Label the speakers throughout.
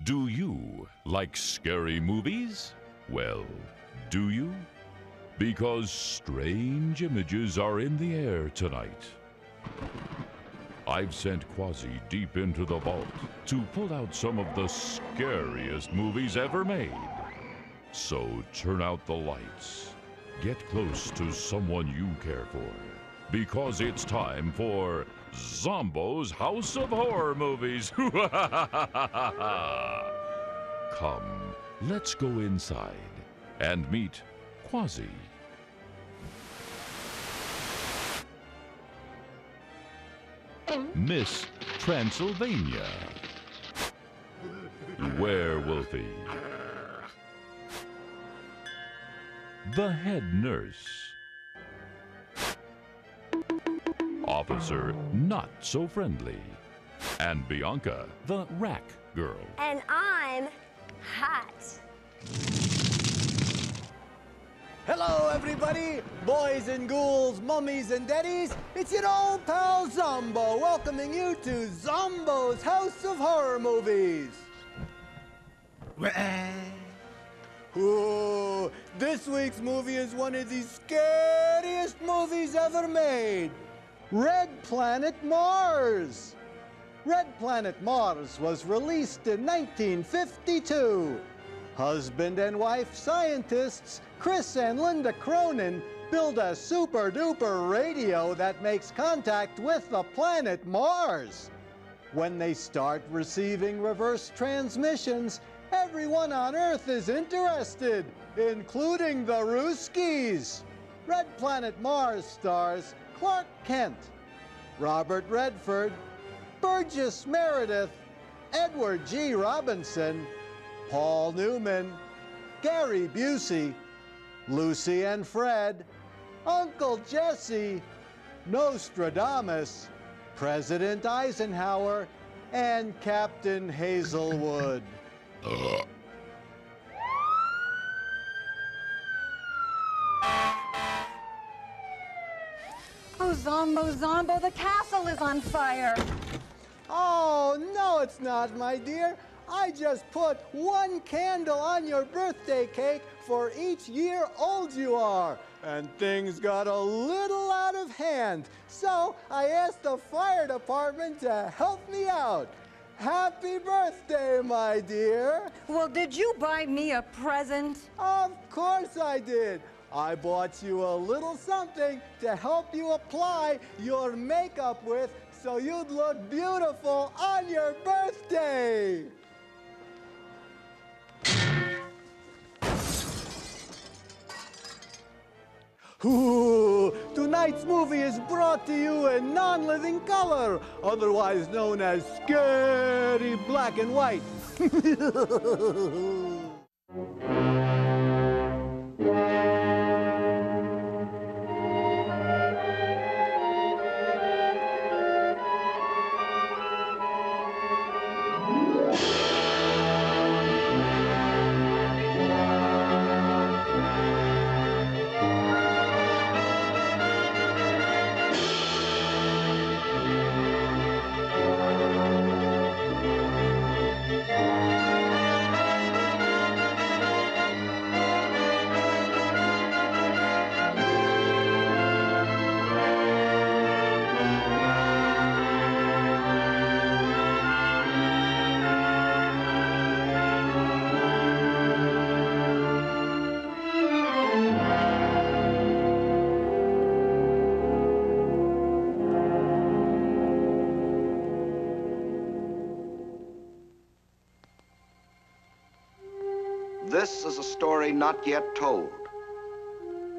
Speaker 1: Do you like scary movies? Well, do you? Because strange images are in the air tonight. I've sent Quasi deep into the vault to pull out some of the scariest movies ever made. So turn out the lights, get close to someone you care for, because it's time for Zomboo's House of Horror Movies. Come, let's go inside and meet Quasi. Miss Transylvania. Werewolfie. The head nurse. Officer not so friendly. And Bianca, the rack girl.
Speaker 2: And I'm hot.
Speaker 3: Hello, everybody! Boys and ghouls, mummies and daddies, it's your old pal Zomboo, welcoming you to Zomboo's House of Horror Movies. Ooh, this week's movie is one of the scariest movies ever made. Red Planet Mars. Red Planet Mars was released in 1952. Husband and wife scientists Chris and Linda Cronin build a super-duper radio that makes contact with the planet Mars. When they start receiving reverse transmissions, everyone on Earth is interested, including the Ruskies. Red Planet Mars stars Clark Kent, Robert Redford, Burgess Meredith, Edward G. Robinson, Paul Newman, Gary Busey, Lucy and Fred, Uncle Jesse, Nostradamus, President Eisenhower, and Captain Hazelwood.
Speaker 4: Oh, Zomboo, the castle is on fire.
Speaker 3: Oh, no, it's not, my dear. I just put one candle on your birthday cake for each year old you are. And things got a little out of hand. So I asked the fire department to help me out. Happy birthday, my dear.
Speaker 4: Well, did you buy me a present?
Speaker 3: Of course I did. I bought you a little something to help you apply your makeup with so you'd look beautiful on your birthday. Ooh, tonight's movie is brought to you in non-living color, otherwise known as scary black and white.
Speaker 5: This is a story not yet told.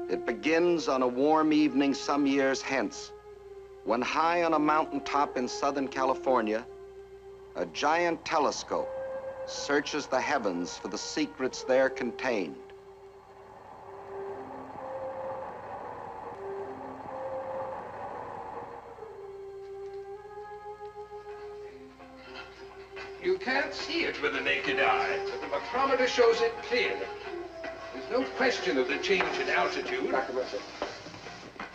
Speaker 5: It begins on a warm evening some years hence, when high on a mountaintop in Southern California, a giant telescope searches the heavens for the secrets there contained.
Speaker 6: You can't see it with the naked eye, but the micrometer shows it clearly. There's no question of the change in altitude.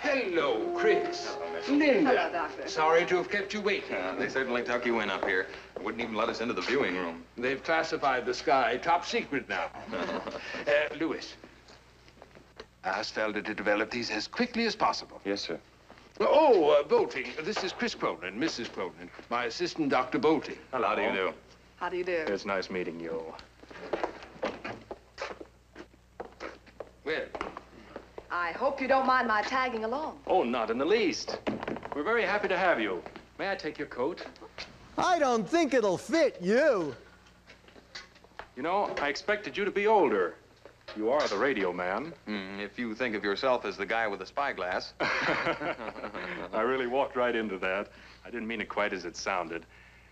Speaker 6: Hello, Chris.
Speaker 7: Hello,
Speaker 6: Linda.
Speaker 4: Hello, Doctor.
Speaker 6: Sorry to have kept you waiting.
Speaker 7: They certainly tuck you in up here. They wouldn't even let us into the viewing room.
Speaker 6: They've classified the sky top secret now. Louis, ask Felder to develop these as quickly as possible.
Speaker 7: Yes, sir.
Speaker 6: Oh, Bolting, this is Chris Cronin, Mrs. Cronin, my assistant, Dr. Bolting.
Speaker 7: How do you do?
Speaker 4: How do you do?
Speaker 7: It's nice meeting you.
Speaker 6: Well,
Speaker 4: I hope you don't mind my tagging along.
Speaker 7: Oh, not in the least. We're very happy to have you. May I take your coat?
Speaker 3: I don't think it'll fit you.
Speaker 7: You know, I expected you to be older. You are the radio man.
Speaker 5: If you think of yourself as the guy with the spyglass.
Speaker 7: I really walked right into that. I didn't mean it quite as it sounded.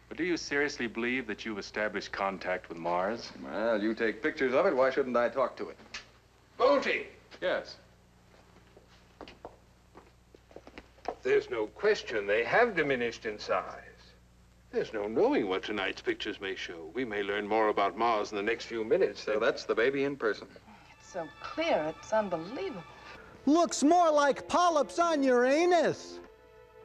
Speaker 7: But do you seriously believe that you've established contact with Mars?
Speaker 5: Well, you take pictures of it. Why shouldn't I talk to it?
Speaker 6: Bolting,
Speaker 7: Yes.
Speaker 6: there's no question they have diminished in size. There's no knowing what tonight's pictures may show. We may learn more about Mars in the next few minutes.
Speaker 5: So that's the baby in person.
Speaker 4: It's so clear, it's unbelievable.
Speaker 3: Looks more like polyps on Uranus.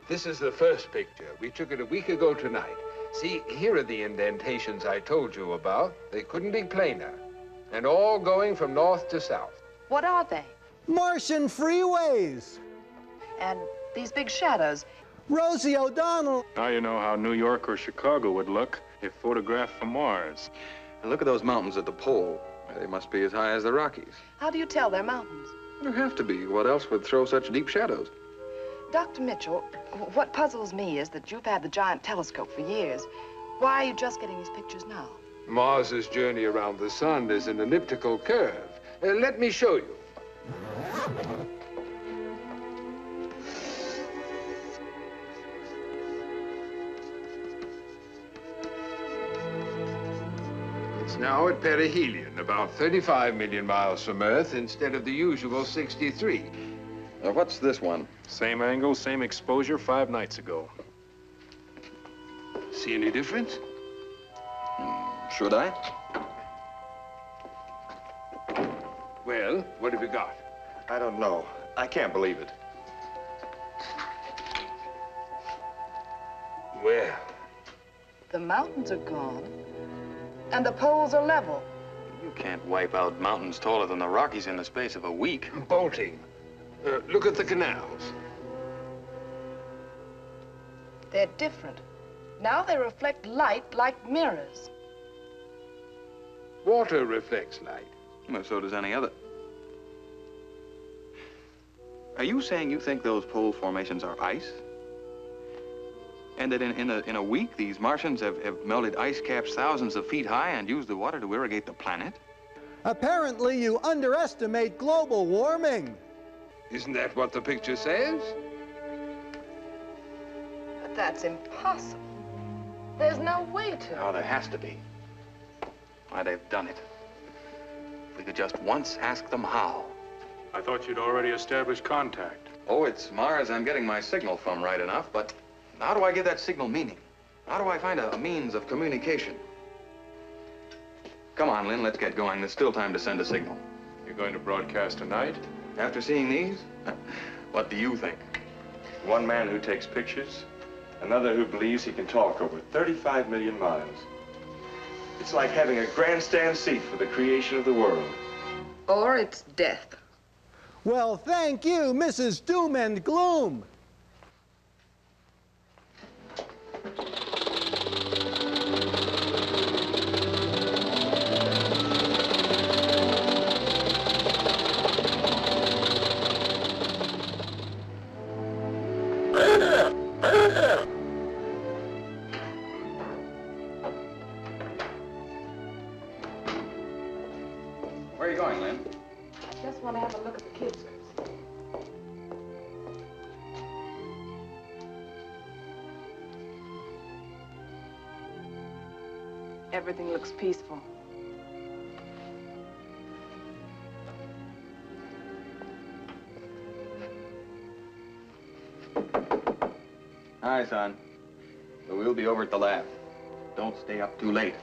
Speaker 6: This is the first picture. We took it a week ago tonight. See, here are the indentations I told you about. They couldn't be plainer. And all going from north to south.
Speaker 4: What are they?
Speaker 3: Martian freeways.
Speaker 4: And these big shadows.
Speaker 3: Rosie O'Donnell.
Speaker 7: Now you know how New York or Chicago would look if photographed from Mars.
Speaker 5: And look at those mountains at the pole. They must be as high as the Rockies.
Speaker 4: How do you tell they're mountains?
Speaker 5: There have to be. What else would throw such deep shadows?
Speaker 4: Dr. Mitchell, what puzzles me is that you've had the giant telescope for years. Why are you just getting these pictures now?
Speaker 6: Mars's journey around the sun is an elliptical curve. Let me show you. It's now at perihelion, about 35 million miles from Earth instead of the usual 63.
Speaker 5: What's this one?
Speaker 7: Same angle, same exposure 5 nights ago.
Speaker 6: See any difference?
Speaker 5: Should I?
Speaker 6: Well, what have you got?
Speaker 7: I don't know. I can't believe it.
Speaker 6: Well,
Speaker 4: The mountains are gone, and the poles are level.
Speaker 5: You can't wipe out mountains taller than the Rockies in the space of a week.
Speaker 6: Bolting. Look at the canals.
Speaker 4: They're different. Now they reflect light like mirrors.
Speaker 6: Water reflects light.
Speaker 5: Well, so does any other. Are you saying you think those pole formations are ice? And that in a week, these Martians have melted ice caps thousands of feet high and used the water to irrigate the planet?
Speaker 3: Apparently you underestimate global warming.
Speaker 6: Isn't that what the picture says?
Speaker 4: But that's impossible. There's no way to.
Speaker 5: Oh, there has to be. Why, they've done it. If we could just once ask them how.
Speaker 7: I thought you'd already established contact.
Speaker 5: Oh, it's Mars I'm getting my signal from, right enough, but how do I give that signal meaning? How do I find a means of communication? Come on, Lynn, let's get going. There's still time to send a signal.
Speaker 7: You're going to broadcast tonight?
Speaker 5: After seeing these, what do you think?
Speaker 8: One man who takes pictures, another who believes he can talk over 35 million miles. It's like having a grandstand seat for the creation of the world.
Speaker 4: Or it's death.
Speaker 3: Well, thank you, Mrs. Doom and Gloom.
Speaker 5: Where are you going, Lynn?
Speaker 4: Just want to have a look at the kids. Everything looks peaceful.
Speaker 5: Hi, son. But we'll be over at the lab. Don't stay up too late.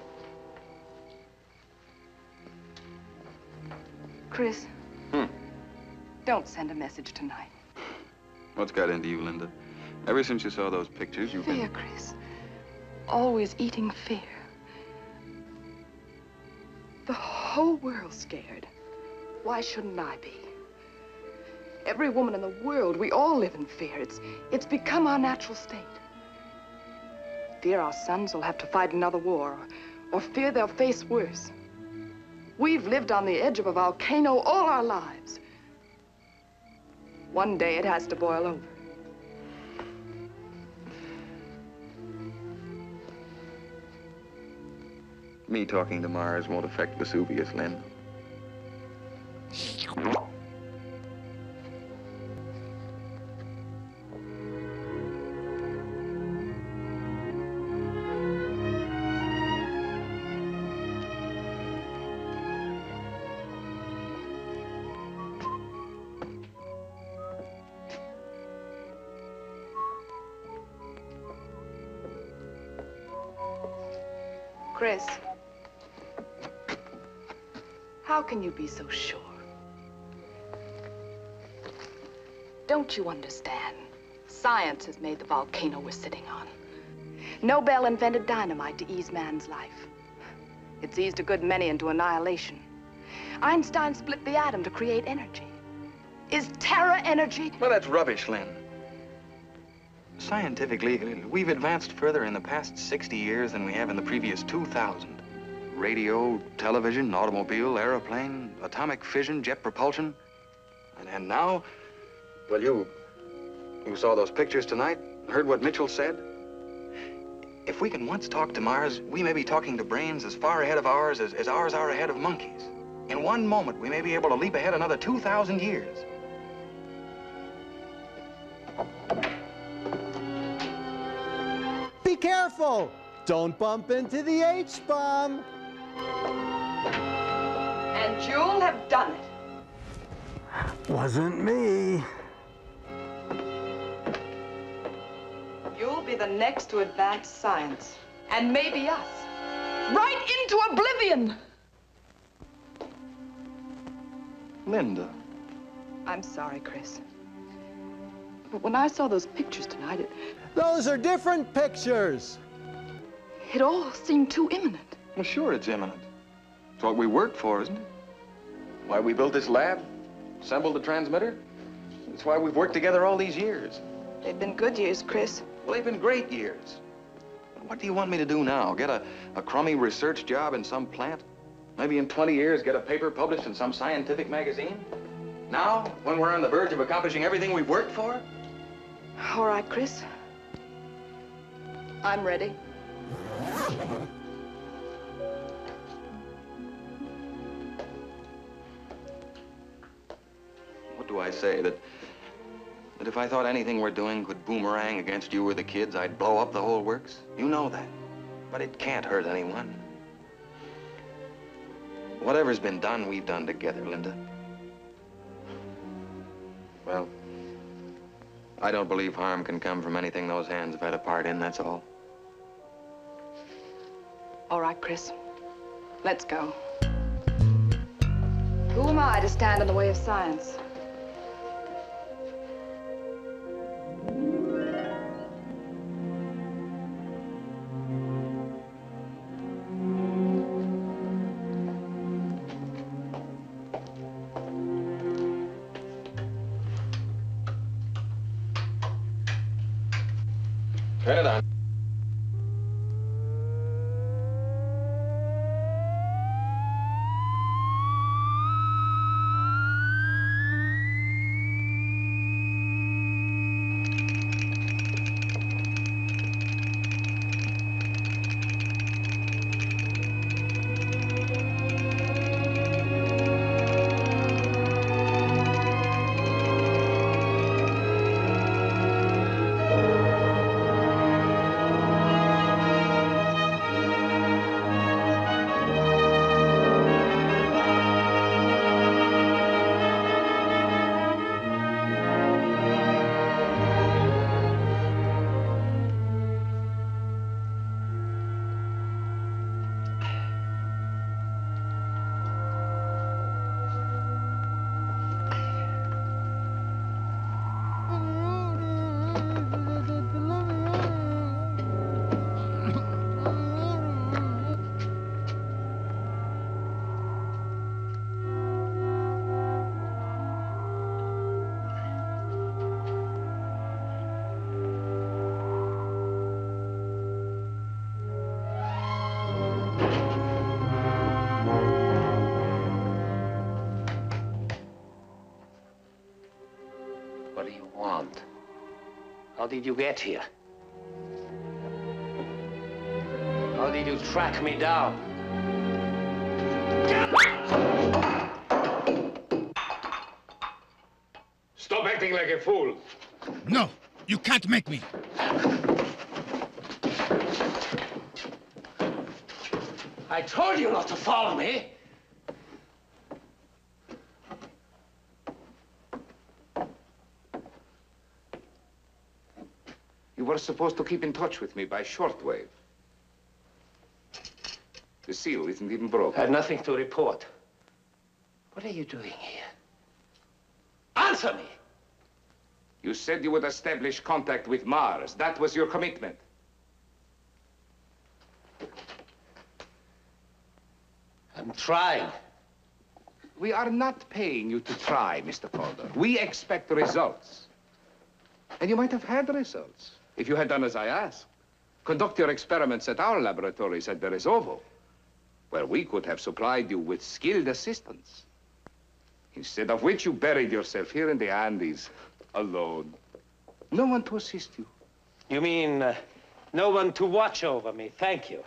Speaker 4: Chris. Don't send a message tonight.
Speaker 5: What's got into you, Linda?
Speaker 9: Ever since you saw those pictures, you've
Speaker 4: Fear,
Speaker 9: been...
Speaker 4: Chris. Always eating fear. The whole world's scared. Why shouldn't I be? Every woman in the world, we all live in fear. It's become our natural state. Fear our sons will have to fight another war, or fear they'll face worse. We've lived on the edge of a volcano all our lives. One day it has to boil over.
Speaker 9: Me talking to Mars won't affect Vesuvius, Lynn.
Speaker 4: Chris, how can you be so sure? Don't you understand? Science has made the volcano we're sitting on. Nobel invented dynamite to ease man's life. It's eased a good many into annihilation. Einstein split the atom to create energy. Is terror energy?
Speaker 9: Well, that's rubbish, Lynn. Scientifically, we've advanced further in the past 60 years than we have in the previous 2,000. Radio, television, automobile, airplane, atomic fission, jet propulsion. And now, well, you saw those pictures tonight, heard what Mitchell said? If we can once talk to Mars, we may be talking to brains as far ahead of ours as ours are ahead of monkeys. In one moment, we may be able to leap ahead another 2,000 years.
Speaker 3: Be careful! Don't bump into the H-bomb!
Speaker 4: And you'll have done it.
Speaker 3: Wasn't me.
Speaker 4: You'll be the next to advance science. And maybe us. Right into oblivion!
Speaker 9: Linda.
Speaker 4: I'm sorry, Chris. But when I saw those pictures tonight,
Speaker 3: Those are different pictures.
Speaker 4: it all seemed too imminent.
Speaker 9: Well, sure, it's imminent. It's what we worked for, isn't it? Why we built this lab, assembled the transmitter. It's why we've worked together all these years.
Speaker 4: They've been good years, Chris.
Speaker 9: Well, they've been great years. But what do you want me to do now? Get a crummy research job in some plant? Maybe in 20 years, get a paper published in some scientific magazine? Now, when we're on the verge of accomplishing everything we've worked for?
Speaker 4: All right, Chris. I'm ready.
Speaker 9: What do I say? That if I thought anything we're doing could boomerang against you or the kids, I'd blow up the whole works? You know that. But it can't hurt anyone. Whatever's been done, we've done together, Linda. Well, I don't believe harm can come from anything those hands have had a part in, that's all.
Speaker 4: All right, Chris. Let's go. Who am I to stand in the way of science?
Speaker 9: Turn it on.
Speaker 10: How did you get here? How did you track me down?
Speaker 6: Stop acting like a fool.
Speaker 11: No, you can't make me.
Speaker 10: I told you not to follow me.
Speaker 6: You were supposed to keep in touch with me by shortwave. The seal isn't even broken.
Speaker 10: I have nothing to report. What are you doing here? Answer me!
Speaker 6: You said you would establish contact with Mars. That was your commitment.
Speaker 10: I'm trying.
Speaker 6: We are not paying you to try, Mr. Calder. We expect results. And you might have had results if you had done as I asked. Conduct your experiments at our laboratories at Berezovho, where we could have supplied you with skilled assistance. Instead of which you buried yourself here in the Andes, alone. No one to assist you.
Speaker 10: You mean no one to watch over me? Thank you.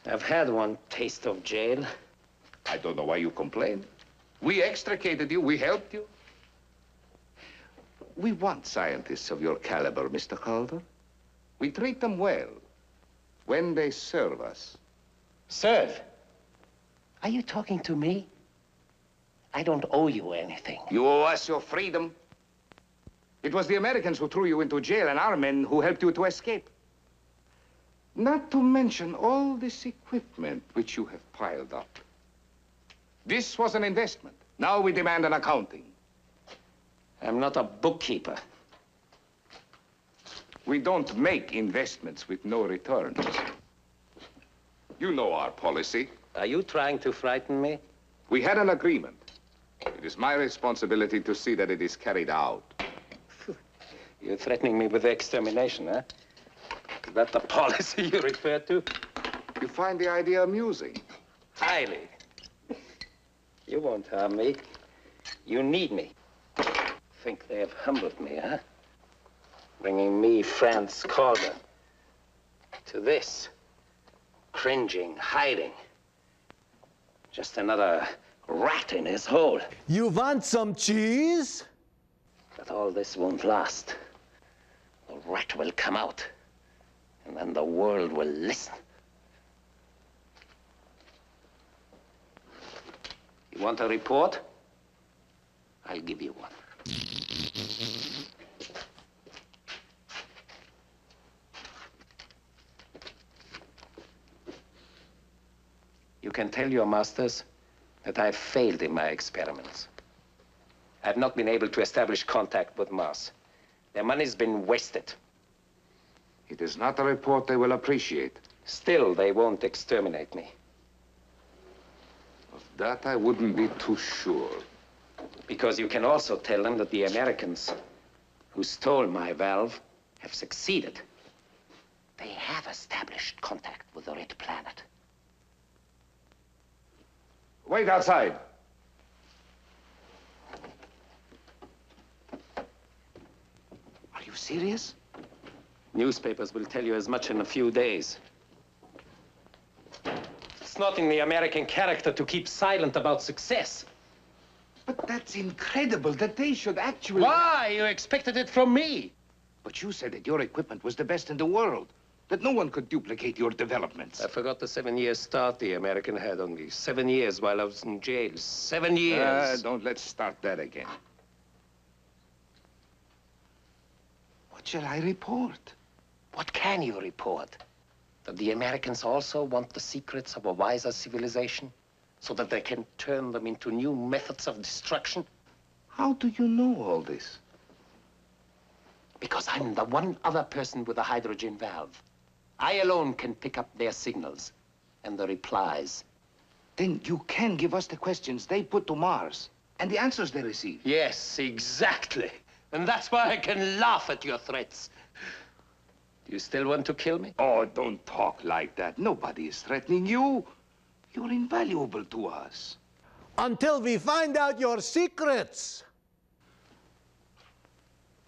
Speaker 10: I've had one taste of jail.
Speaker 6: I don't know why you complain. We extricated you, we helped you. We want scientists of your caliber, Mr. Calder. We treat them well when they serve us.
Speaker 10: Serve? Are you talking to me? I don't owe you anything.
Speaker 6: You owe us your freedom. It was the Americans who threw you into jail and our men who helped you to escape. Not to mention all this equipment which you have piled up. This was an investment. Now we demand an accounting.
Speaker 10: I'm not a bookkeeper.
Speaker 6: We don't make investments with no returns. You know our policy.
Speaker 10: Are you trying to frighten me?
Speaker 6: We had an agreement. It is my responsibility to see that it is carried out.
Speaker 10: You're threatening me with extermination, huh? Is that the policy you refer to?
Speaker 6: You find the idea amusing?
Speaker 10: Highly. You won't harm me. You need me. Think they have humbled me, huh? Bringing me, Franz Calder, to this. Cringing, hiding. Just another rat in his hole.
Speaker 3: You want some cheese?
Speaker 10: But all this won't last. The rat will come out, and then the world will listen. You want a report? I'll give you one. You can tell your masters that I've failed in my experiments. I've not been able to establish contact with Mars. Their money's been wasted.
Speaker 6: It is not a report they will appreciate.
Speaker 10: Still, they won't exterminate me.
Speaker 6: Of that, I wouldn't be too sure.
Speaker 10: Because you can also tell them that the Americans who stole my valve have succeeded. They have established contact with the Red Planet.
Speaker 6: Wait outside. Are you serious?
Speaker 10: Newspapers will tell you as much in a few days. It's not in the American character to keep silent about success.
Speaker 6: But that's incredible that they should actually...
Speaker 10: Why? You expected it from me.
Speaker 6: But you said that your equipment was the best in the world, that no one could duplicate your developments.
Speaker 10: I forgot the 7-year start the American had on me. 7 years while I was in jail. 7 years.
Speaker 6: Don't let's start that again. What shall I report?
Speaker 10: What can you report? That the Americans also want the secrets of a wiser civilization so that they can turn them into new methods of destruction?
Speaker 6: How do you know all this?
Speaker 10: Because I'm the one other person with a hydrogen valve. I alone can pick up their signals and the replies.
Speaker 6: Then you can give us the questions they put to Mars and the answers they receive.
Speaker 10: Yes, exactly. And that's why I can laugh at your threats. Do you still want to kill me?
Speaker 6: Oh, don't talk like that. Nobody is threatening you. You're invaluable to us.
Speaker 3: Until we find out your secrets.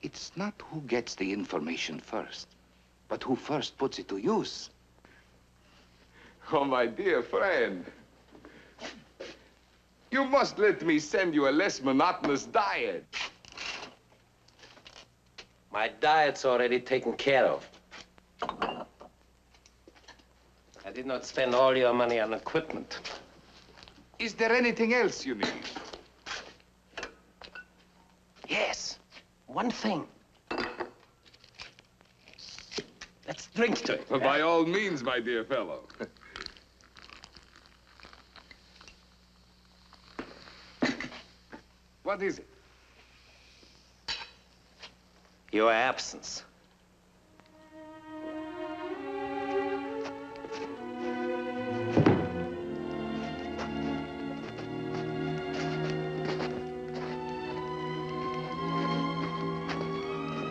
Speaker 6: It's not who gets the information first, but who first puts it to use. Oh, my dear friend. You must let me send you a less monotonous diet.
Speaker 10: My diet's already taken care of. I did not spend all your money on equipment.
Speaker 6: Is there anything else you need?
Speaker 10: Yes, one thing. Let's drink to it.
Speaker 6: Well, by all means, my dear fellow. What is it?
Speaker 10: Your absence.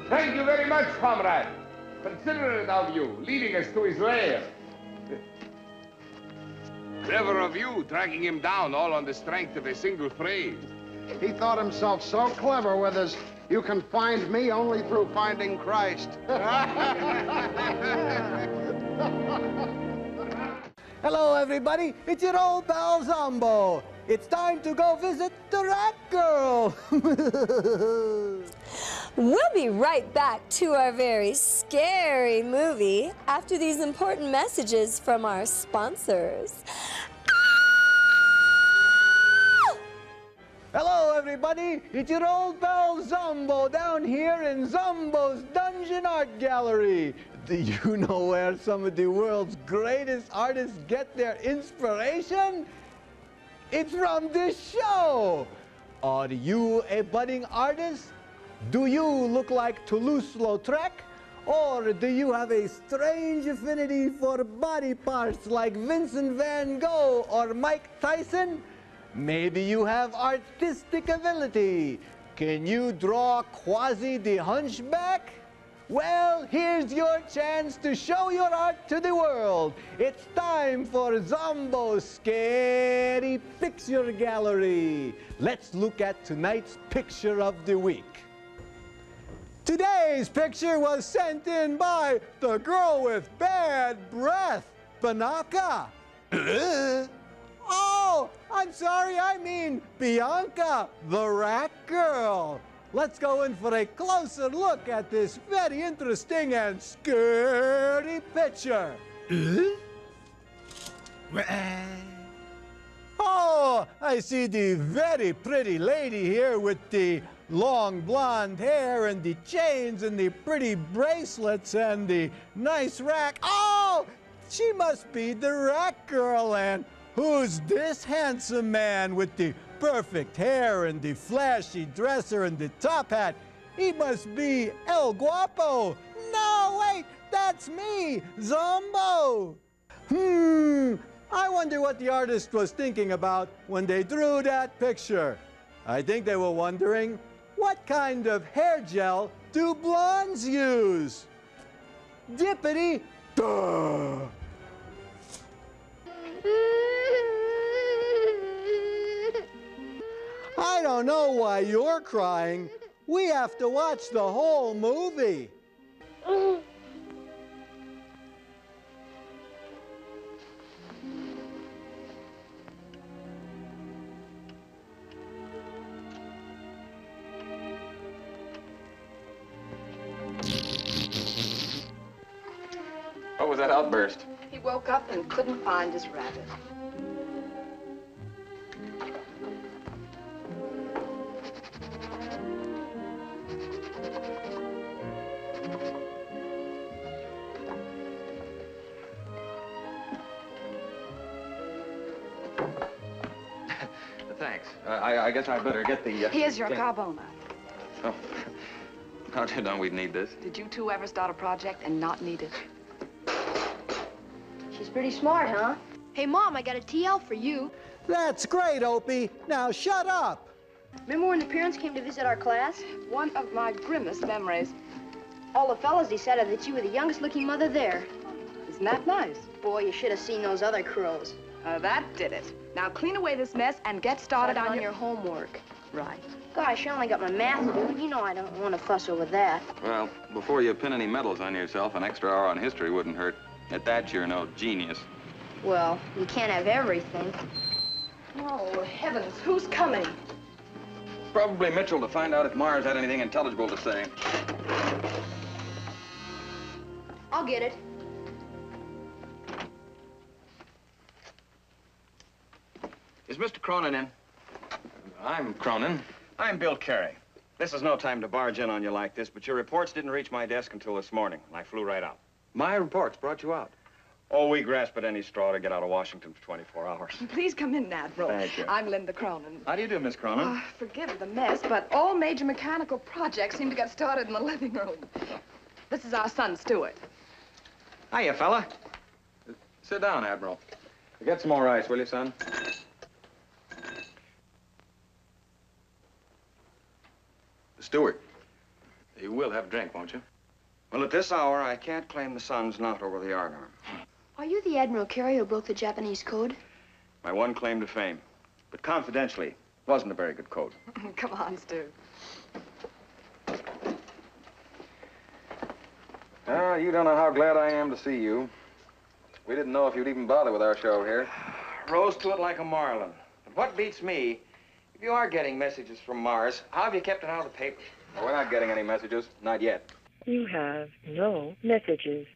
Speaker 6: Thank you very much, comrade. Considerate of you, leading us to his lair. Clever of you, tracking him down all on the strength of a single phrase.
Speaker 12: He thought himself so clever with his, "You can find me only through finding Christ."
Speaker 3: Hello, everybody. It's your old pal Zomboo. It's time to go visit the rat girl.
Speaker 2: We'll be right back to our very scary movie after these important messages from our sponsors.
Speaker 3: Hello, everybody. It's your old pal Zomboo down here in Zomboo's Dungeon Art Gallery. Do you know where some of the world's greatest artists get their inspiration? It's from this show. Are you a budding artist? Do you look like Toulouse-Lautrec? Or do you have a strange affinity for body parts like Vincent van Gogh or Mike Tyson? Maybe you have artistic ability. Can you draw Quasi the Hunchback? Well, here's your chance to show your art to the world. It's time for Zomboo's Scary Picture Gallery. Let's look at tonight's picture of the week. Today's picture was sent in by the girl with bad breath, Banaka. Oh, I'm sorry, I mean Bianca, the rat girl. Let's go in for a closer look at this very interesting and scary picture. Oh, I see the very pretty lady here with the long blonde hair and the chains and the pretty bracelets and the nice rack. Oh, she must be the rat girl. And who's this handsome man with the perfect hair and the flashy dresser and the top hat? He must be El Guapo. No, wait, that's me, Zomboo. I wonder what the artist was thinking about when they drew that picture. I think they were wondering, what kind of hair gel do blondes use? Dippity duh. I don't know why you're crying. We have to watch the whole movie.
Speaker 9: What was that outburst?
Speaker 4: He woke up and couldn't find his rabbit.
Speaker 9: Thanks. I guess I better get the...
Speaker 4: Here's your carbona.
Speaker 9: Oh. How did know we'd need this?
Speaker 4: Did you two ever start a project and not need it?
Speaker 13: She's pretty smart, huh? Hey, Mom, I got a TL for you.
Speaker 3: That's great, Opie. Now shut up.
Speaker 13: Remember when the parents came to visit our class?
Speaker 4: One of my grimmest memories.
Speaker 13: All the fellas decided that you were the youngest-looking mother there.
Speaker 4: Isn't that nice?
Speaker 13: Boy, you should have seen those other crows.
Speaker 4: That did it. Now clean away this mess and get started on your
Speaker 13: homework. right. God, I sure only got my math to do, and you know I don't want to fuss over that.
Speaker 9: Well, before you pin any medals on yourself, an extra hour on history wouldn't hurt. At that, you're no genius.
Speaker 13: Well, you can't have everything.
Speaker 4: Oh, heavens, who's coming?
Speaker 9: Probably Mitchell to find out if Mars had anything intelligible to say.
Speaker 13: I'll get it.
Speaker 9: Is Mr. Cronin in? I'm Cronin.
Speaker 14: I'm Bill Carey. This is no time to barge in on you like this, but your reports didn't reach my desk until this morning, and I flew right out.
Speaker 9: My reports brought you out?
Speaker 14: Oh, we grasp at any straw to get out of Washington for 24 hours.
Speaker 4: Please come in, Admiral.
Speaker 14: Thank you.
Speaker 4: I'm Linda Cronin.
Speaker 14: How do you do, Miss Cronin?
Speaker 4: Forgive the mess, but all major mechanical projects seem to get started in the living room. This is our son, Stuart.
Speaker 14: Hiya, fella.
Speaker 9: Sit down, Admiral. Get some more ice, will you, son? Stuart, you will have a drink, won't you?
Speaker 14: Well, at this hour, I can't claim the sun's not over the yardarm.
Speaker 13: Are you the Admiral Carey who broke the Japanese code?
Speaker 14: My one claim to fame. But confidentially, wasn't a very good code.
Speaker 4: Come on, Stu.
Speaker 9: Oh, you don't know how glad I am to see you. We didn't know if you'd even bother with our show here.
Speaker 14: Rose to it like a marlin. But what beats me, if you are getting messages from Mars, how have you kept it out of the paper?
Speaker 9: Well, we're not getting any messages. Not yet.
Speaker 15: You have no messages.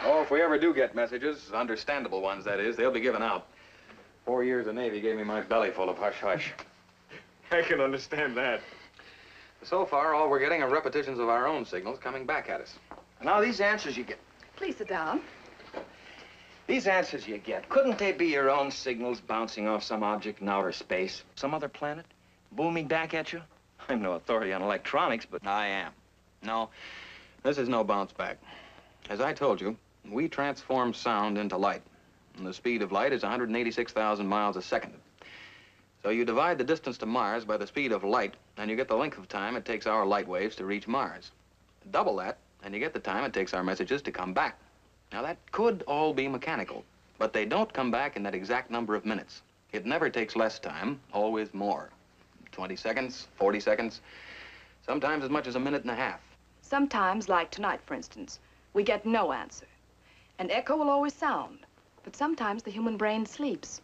Speaker 9: Oh, if we ever do get messages, understandable ones, that is, they'll be given out. 4 years of Navy gave me my belly full of hush-hush.
Speaker 14: I can understand that.
Speaker 9: So far, all we're getting are repetitions of our own signals coming back at us.
Speaker 14: Now, these answers you get.
Speaker 4: Please sit down.
Speaker 14: These answers you get, couldn't they be your own signals bouncing off some object in outer space? Some other planet? Booming back at you? I'm no authority on electronics, but...
Speaker 9: I am. No, this is no bounce back. As I told you, we transform sound into light. And the speed of light is 186,000 miles a second. So you divide the distance to Mars by the speed of light, and you get the length of time it takes our light waves to reach Mars. Double that, and you get the time it takes our messages to come back. Now, that could all be mechanical, but they don't come back in that exact number of minutes. It never takes less time, always more. 20 seconds, 40 seconds, sometimes as much as a minute and a half.
Speaker 4: Sometimes, like tonight, for instance, we get no answer. An echo will always sound, but sometimes the human brain sleeps.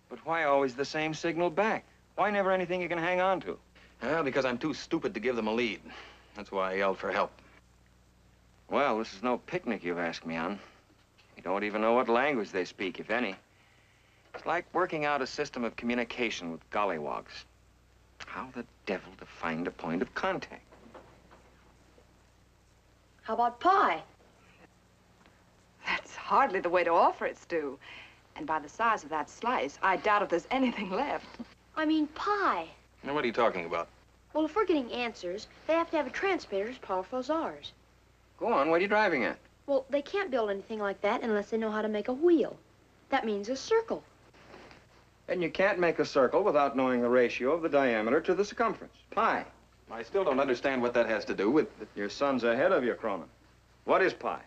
Speaker 14: But why always the same signal back? Why never anything you can hang on to?
Speaker 9: Well, because I'm too stupid to give them a lead. That's why I yelled for help.
Speaker 14: Well, this is no picnic you've asked me on. You don't even know what language they speak, if any. It's like working out a system of communication with gollywogs. How the devil to find a point of contact?
Speaker 13: How about pie?
Speaker 4: That's hardly the way to offer it, Stu. And by the size of that slice, I doubt if there's anything left.
Speaker 13: I mean pie.
Speaker 9: Now, what are you talking about?
Speaker 13: Well, if we're getting answers, they have to have a transmitter as powerful as ours.
Speaker 14: Go on, what are you driving at?
Speaker 13: Well, they can't build anything like that unless they know how to make a wheel. That means a circle.
Speaker 14: And you can't make a circle without knowing the ratio of the diameter to the circumference. Pi.
Speaker 9: I still don't understand what that has to do with...
Speaker 14: Your son's ahead of you, Cronin. What is pi?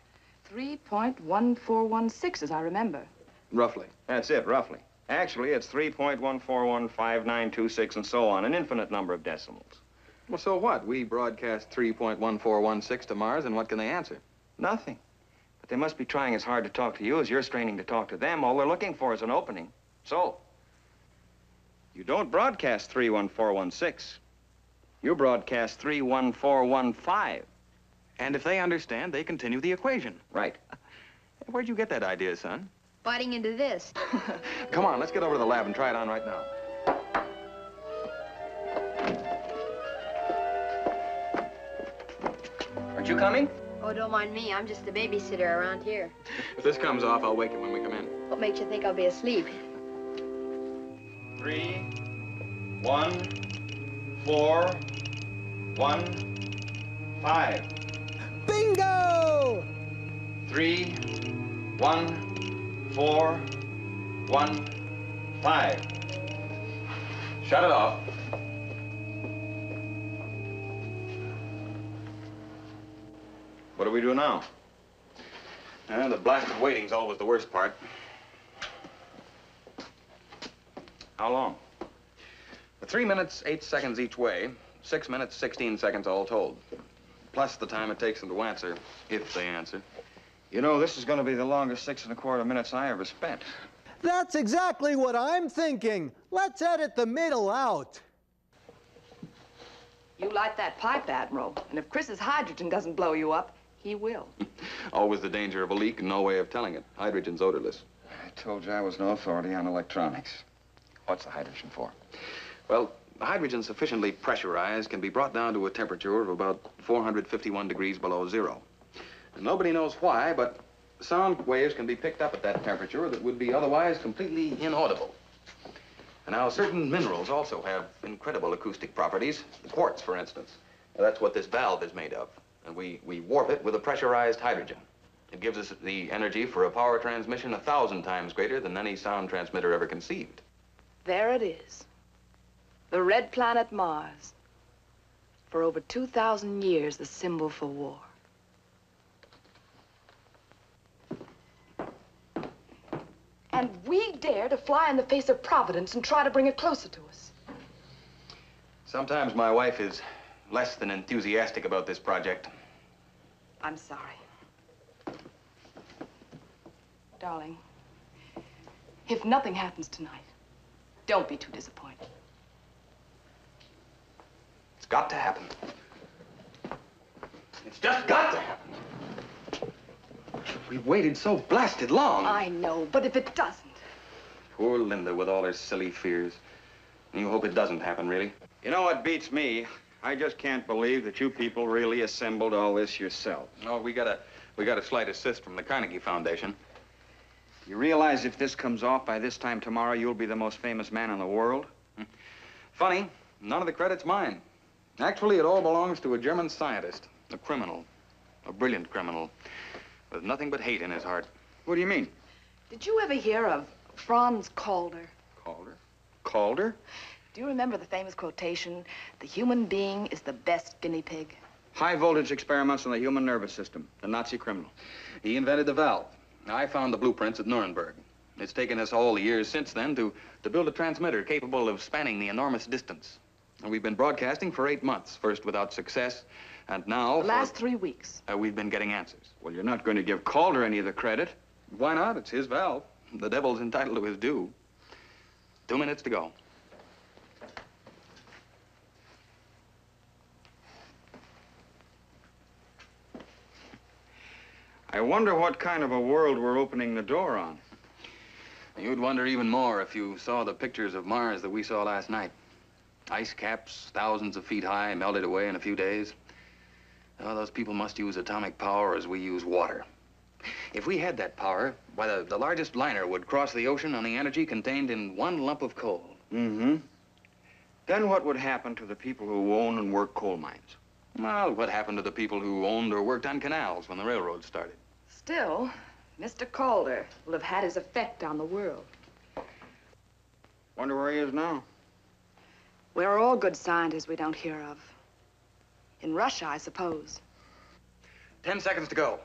Speaker 4: 3.1416, as I remember.
Speaker 9: Roughly.
Speaker 14: That's it, roughly. Actually, it's 3.141592.6 and so on, an infinite number of decimals.
Speaker 9: Well, so what? We broadcast 3.1416 to Mars, and what can they answer?
Speaker 14: Nothing. But they must be trying as hard to talk to you as you're straining to talk to them. All they're looking for is an opening. So, you don't broadcast 31416. You broadcast 31415.
Speaker 9: And if they understand, they continue the equation.
Speaker 14: Right.
Speaker 9: Where'd you get that idea, son?
Speaker 13: Biting into this.
Speaker 9: Come on, let's get over to the lab and try it on right now.
Speaker 14: Aren't you coming?
Speaker 13: Oh, don't mind me. I'm just the babysitter around here.
Speaker 9: If this comes off, I'll wake you when we come in.
Speaker 13: What makes you think I'll be asleep?
Speaker 14: 3, 1, 4, 1, 5.
Speaker 3: Bingo!
Speaker 14: 3, 1, 4, 1, 5.
Speaker 9: Shut it off.
Speaker 14: What do we do now?
Speaker 9: The blasted waiting's always the worst part.
Speaker 14: How long?
Speaker 9: 3 minutes, 8 seconds each way, 6 minutes, 16 seconds all told. Plus the time it takes them to answer, if they answer.
Speaker 14: You know, this is going to be the longest 6¼ minutes I ever spent.
Speaker 3: That's exactly what I'm thinking. Let's edit the middle out.
Speaker 4: You light that pipe, Admiral, and if Chris's hydrogen doesn't blow you up, he will.
Speaker 9: Always the danger of a leak and no way of telling it. Hydrogen's odorless.
Speaker 14: I told you I was no authority on electronics. What's the hydrogen for?
Speaker 9: Well, hydrogen sufficiently pressurized can be brought down to a temperature of about 451 degrees below zero. And nobody knows why, but sound waves can be picked up at that temperature that would be otherwise completely inaudible. And now, certain minerals also have incredible acoustic properties. Quartz, for instance. Now, that's what this valve is made of. And we warp it with a pressurized hydrogen. It gives us the energy for a power transmission 1,000 times greater than any sound transmitter ever conceived.
Speaker 4: There it is. The red planet Mars. For over 2,000 years, the symbol for war. And we dare to fly in the face of Providence and try to bring it closer to us.
Speaker 9: Sometimes my wife is less than enthusiastic about this project.
Speaker 4: I'm sorry. Darling, if nothing happens tonight, don't be too disappointed.
Speaker 9: It's got to happen. It's just got to happen. We've waited so blasted long.
Speaker 4: I know, but if it doesn't...
Speaker 9: Poor Linda with all her silly fears. You hope it doesn't happen, really?
Speaker 14: You know what beats me? I just can't believe that you people really assembled all this yourselves.
Speaker 9: No, we got a slight assist from the Carnegie Foundation.
Speaker 14: You realize if this comes off by this time tomorrow, you'll be the most famous man in the world?
Speaker 9: Funny, none of the credit's mine. Actually, it all belongs to a German scientist, a criminal, a brilliant criminal, with nothing but hate in his heart.
Speaker 14: What do you mean?
Speaker 4: Did you ever hear of Franz Calder?
Speaker 9: Calder? Calder?
Speaker 4: Do you remember the famous quotation, "The human being is the best guinea pig"?
Speaker 14: High voltage experiments on the human nervous system, the Nazi criminal.
Speaker 9: He invented the valve. I found the blueprints at Nuremberg. It's taken us all the years since then to build a transmitter capable of spanning the enormous distance. And we've been broadcasting for 8 months, first without success, and now...
Speaker 4: The last 3 weeks.
Speaker 9: We've been getting answers.
Speaker 14: Well, you're not going to give Calder any of the credit.
Speaker 9: Why not? It's his valve. The devil's entitled to his due. 2 minutes to go.
Speaker 14: I wonder what kind of a world we're opening the door on.
Speaker 9: You'd wonder even more if you saw the pictures of Mars that we saw last night. Ice caps, thousands of feet high, melted away in a few days. Oh, those people must use atomic power as we use water. If we had that power, why, the largest liner would cross the ocean on the energy contained in one lump of coal.
Speaker 14: Mm-hmm. Then what would happen to the people who own and work coal mines?
Speaker 9: Well, what happened to the people who owned or worked on canals when the railroad started?
Speaker 4: Still, Mr. Calder will have had his effect on the world.
Speaker 14: Wonder where he is now.
Speaker 4: Where are all good scientists we don't hear of? In Russia, I suppose.
Speaker 9: 10 seconds to go.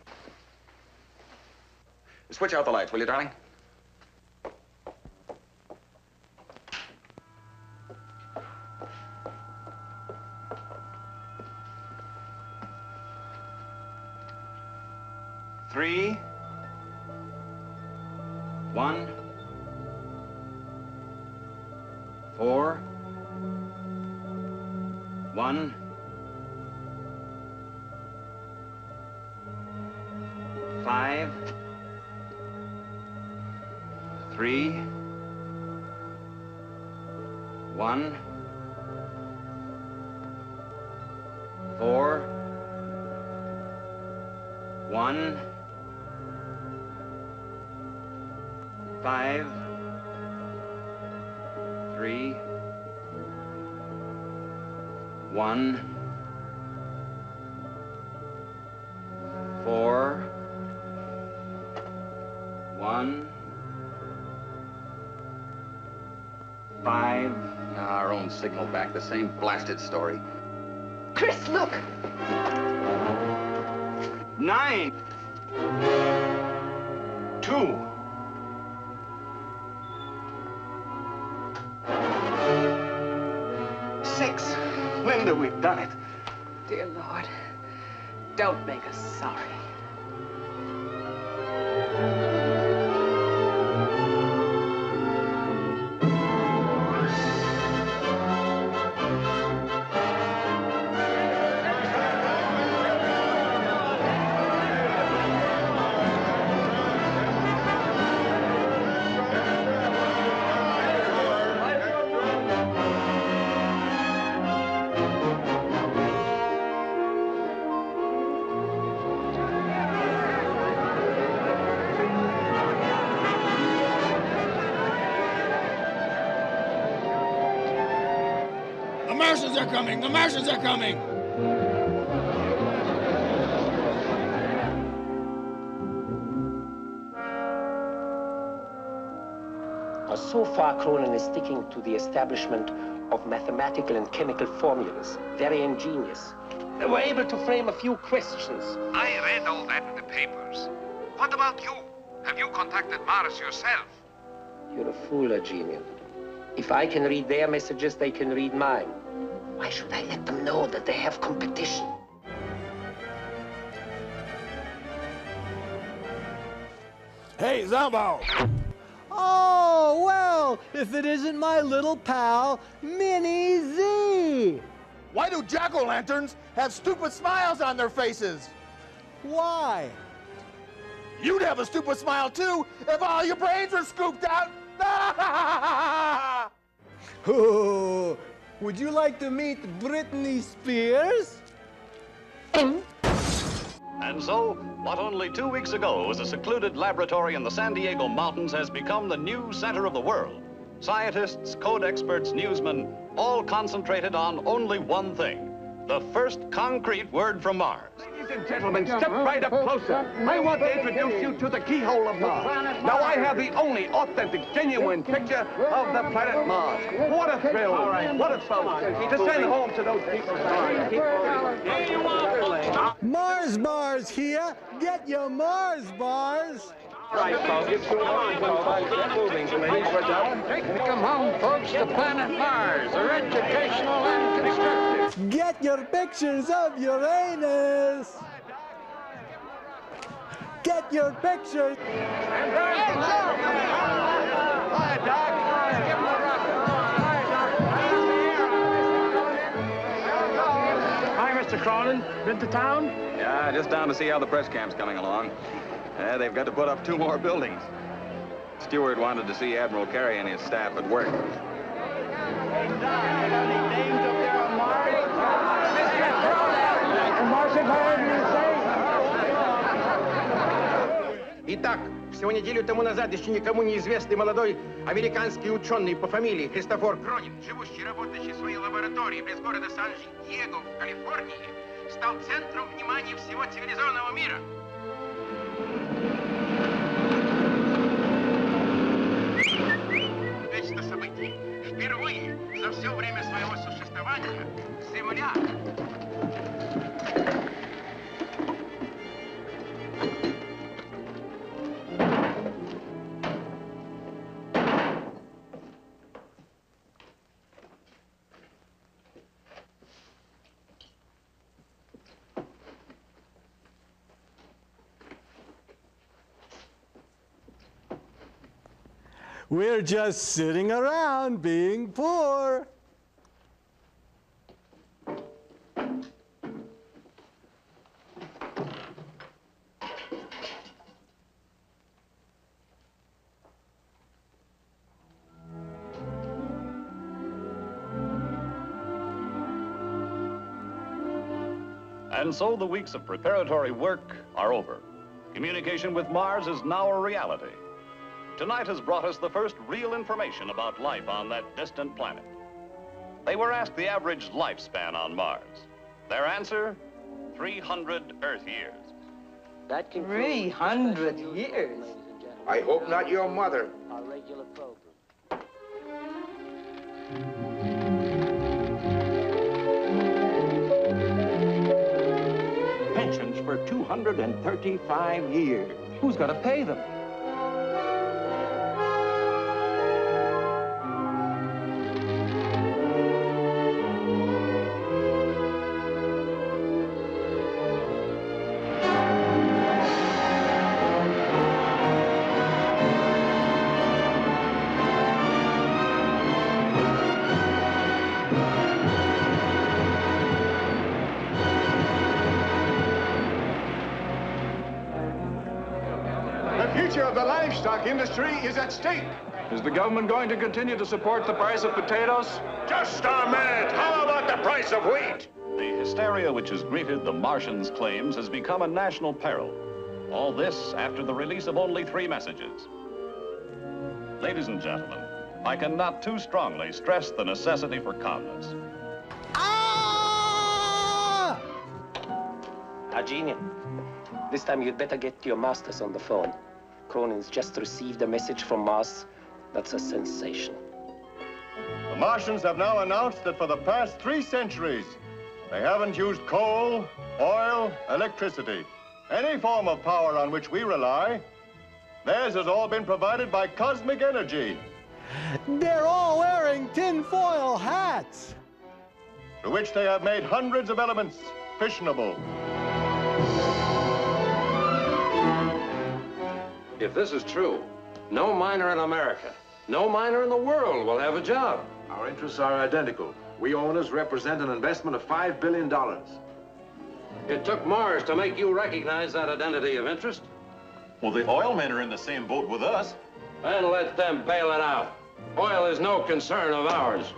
Speaker 9: Switch out the lights, will you, darling?
Speaker 14: Three, 1, 4, 1, 5, 3, 1, 4, 1, 5, 3, 1, 4, 1, 5.
Speaker 9: Our own signal back, the same blasted story.
Speaker 4: Chris, look!
Speaker 14: 9, 2.
Speaker 6: wonder we've done it.
Speaker 4: Dear Lord, don't make us sorry.
Speaker 11: The Martians are coming! The Martians are coming!
Speaker 10: So far, Cronin is sticking to the establishment of mathematical and chemical formulas. Very ingenious. They were able to frame a few questions.
Speaker 9: I read all that in the papers. What about you? Have you contacted Mars yourself?
Speaker 10: You're a fool, Eugenian. If I can read their messages, they can read mine. Why should I let them know that they have competition?
Speaker 16: Hey, Zomboo!
Speaker 3: Oh, well, if it isn't my little pal, Minnie Z!
Speaker 16: Why do jack-o'-lanterns have stupid smiles on their faces?
Speaker 3: Why?
Speaker 16: You'd have a stupid smile too if all your brains were scooped out!
Speaker 3: Oh, would you like to meet Britney Spears?
Speaker 17: And so, what only 2 weeks ago was a secluded laboratory in the San Diego mountains has become the new center of the world. Scientists, code experts, newsmen, all concentrated on only one thing: the first concrete word from Mars.
Speaker 6: Ladies and gentlemen, step right up closer. I want to introduce you to the keyhole of Mars. Now, I have the only authentic, genuine picture of the planet Mars. What a thrill. What a fun to send home to those people.
Speaker 3: Mars bars here! Get your Mars bars!
Speaker 10: All right, folks. Come on, folks. Get moving, please.
Speaker 12: Come home, folks, to planet Mars. They're educational and constructive.
Speaker 3: Get your pictures of Uranus! Get your pictures!
Speaker 6: Hi, Doc. Give him a rock.
Speaker 18: Hi, Mr. Cronin. Been to town?
Speaker 14: Yeah, just down to see how the press camp's coming along. They've got to put up 2 more buildings. Stewart wanted to see Admiral Carey and his staff at work.
Speaker 19: Итак, всего неделю тому назад еще никому неизвестный молодой американский ученый по фамилии Христофор Кронин, живущий и работающий в своей лаборатории близ города Сан-Диего в Калифорнии, стал центром внимания всего цивилизованного мира. Нечто событие. Впервые за все время своего существования Земля
Speaker 3: We're just sitting around being poor.
Speaker 17: And so the weeks of preparatory work are over. Communication with Mars is now a reality. Tonight has brought us the first real information about life on that distant planet. They were asked the average lifespan on Mars. Their answer, 300 Earth years.
Speaker 10: That
Speaker 19: 300 years. I hope not your mother.
Speaker 10: Our regular program.
Speaker 18: Pensions for 235 years. Who's going to pay them?
Speaker 8: The future of the livestock industry is at stake.
Speaker 7: Is the government going to continue to support the price of potatoes?
Speaker 8: Just a minute. How about the price of wheat?
Speaker 17: The hysteria which has greeted the Martians' claims has become a national peril. All this after the release of only 3 messages. Ladies and gentlemen, I cannot too strongly stress the necessity for calmness.
Speaker 10: Genie, this time you'd better get your masters on the phone. Cronin's just received a message from Mars. That's a sensation.
Speaker 8: The Martians have now announced that for the past 3 centuries, they haven't used coal, oil, electricity, any form of power on which we rely. Theirs has all been provided by cosmic energy.
Speaker 3: They're all wearing tinfoil hats.
Speaker 8: Through which they have made hundreds of elements fissionable.
Speaker 20: If this is true, no miner in America, no miner in the world will have a job.
Speaker 21: Our interests are identical. We owners represent an investment of $5 billion.
Speaker 20: It took Mars to make you recognize that identity of interest.
Speaker 21: Well, the oil men are in the same boat with us.
Speaker 20: And let them bail it out. Oil is no concern of ours.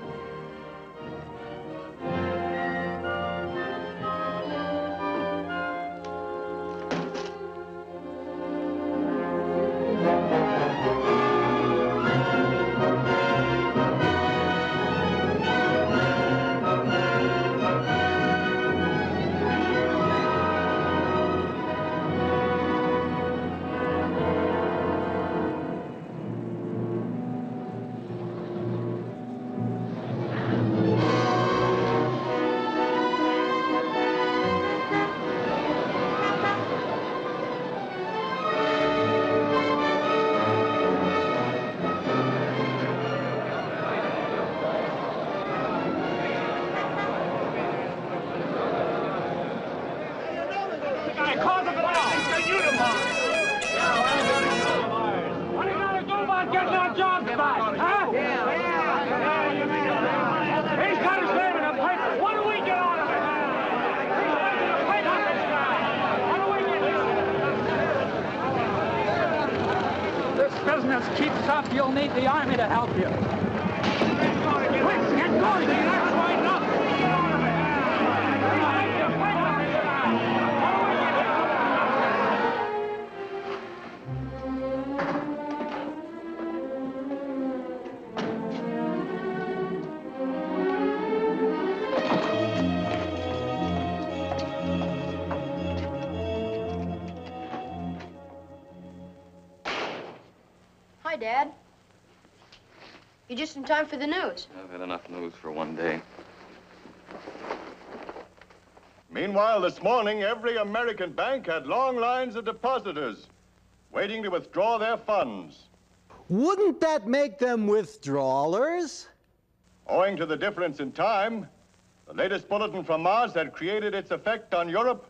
Speaker 22: Keeps up, you'll need the Army to help you. Quick, get going! That's right enough!
Speaker 13: Hi, Dad. You're just in time for the news.
Speaker 9: I've had enough news for one day.
Speaker 8: Meanwhile, this morning, every American bank had long lines of depositors waiting to withdraw their funds.
Speaker 3: Wouldn't that make them withdrawalers?
Speaker 8: Owing to the difference in time, the latest bulletin from Mars had created its effect on Europe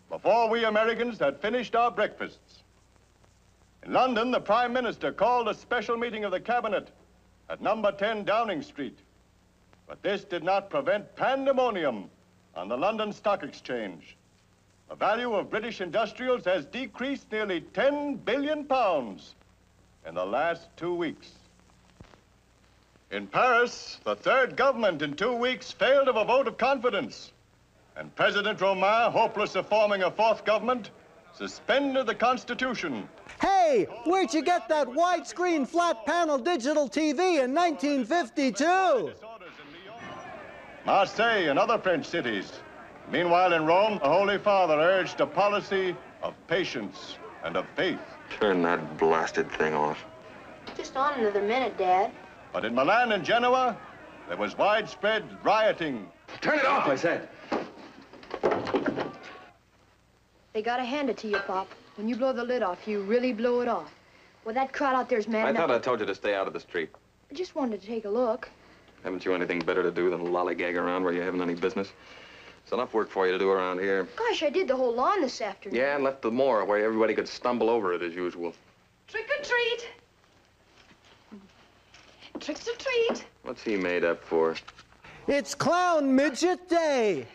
Speaker 8: before we Americans had finished our breakfasts. In London, the Prime Minister called a special meeting of the Cabinet at number 10 Downing Street. But this did not prevent pandemonium on the London Stock Exchange. The value of British industrials has decreased nearly £10 billion in the last 2 weeks. In Paris, the third government in 2 weeks failed of a vote of confidence. And President Romain, hopeless of forming a fourth government, suspended the Constitution.
Speaker 3: Hey, where'd you get that widescreen flat-panel digital TV in 1952?
Speaker 8: Marseille and other French cities. Meanwhile, in Rome, the Holy Father urged a policy of patience and of faith.
Speaker 9: Turn that blasted thing off.
Speaker 13: Just on another minute, Dad.
Speaker 8: But in Milan and Genoa, there was widespread rioting.
Speaker 20: Turn it off, I said.
Speaker 13: They gotta hand it to you, Pop. When you blow the lid off, you really blow it off. Well, that crowd out there's mad
Speaker 9: I
Speaker 13: enough.
Speaker 9: thought I told you to stay out of the street.
Speaker 13: I just wanted to take a look.
Speaker 9: Haven't you anything better to do than lollygag around where you haven't any business? It's enough work for you to do around here.
Speaker 13: Gosh, I did the whole lawn this afternoon.
Speaker 9: Yeah, and left the moor where everybody could stumble over it as usual.
Speaker 4: Trick or treat. Tricks or treat.
Speaker 9: What's he made up for?
Speaker 3: It's Clown Midget Day.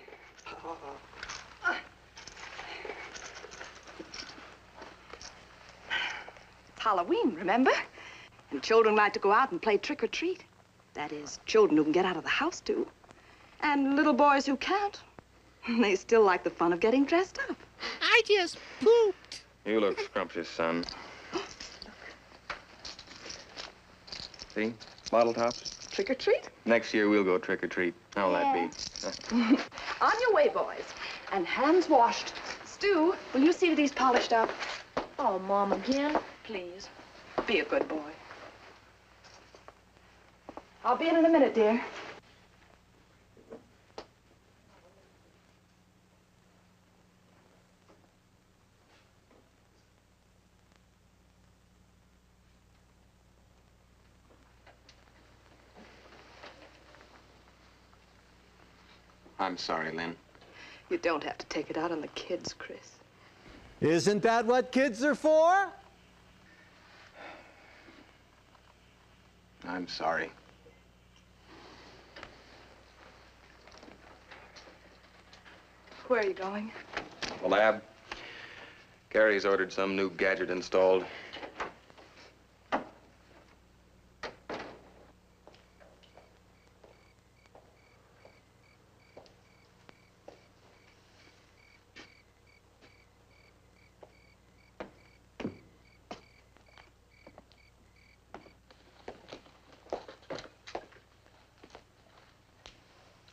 Speaker 4: Halloween, remember? And children like to go out and play trick or treat. That is, children who can get out of the house, too. And little boys who can't, they still like the fun of getting dressed up.
Speaker 11: I just pooped.
Speaker 14: You look scrumptious, son. See? Bottle tops.
Speaker 4: Trick or treat?
Speaker 14: Next year, we'll go trick or treat. How'll that be?
Speaker 4: On your way, boys. And hands washed. Stu, will you see that he's polished up?
Speaker 13: Oh, Mom, again?
Speaker 4: Please. Be a good boy. I'll be in a minute, dear.
Speaker 14: I'm sorry, Lynn.
Speaker 4: You don't have to take it out on the kids, Chris.
Speaker 3: Isn't that what kids are for?
Speaker 14: I'm sorry.
Speaker 4: Where are you going?
Speaker 14: The lab. Gary's ordered some new gadget installed.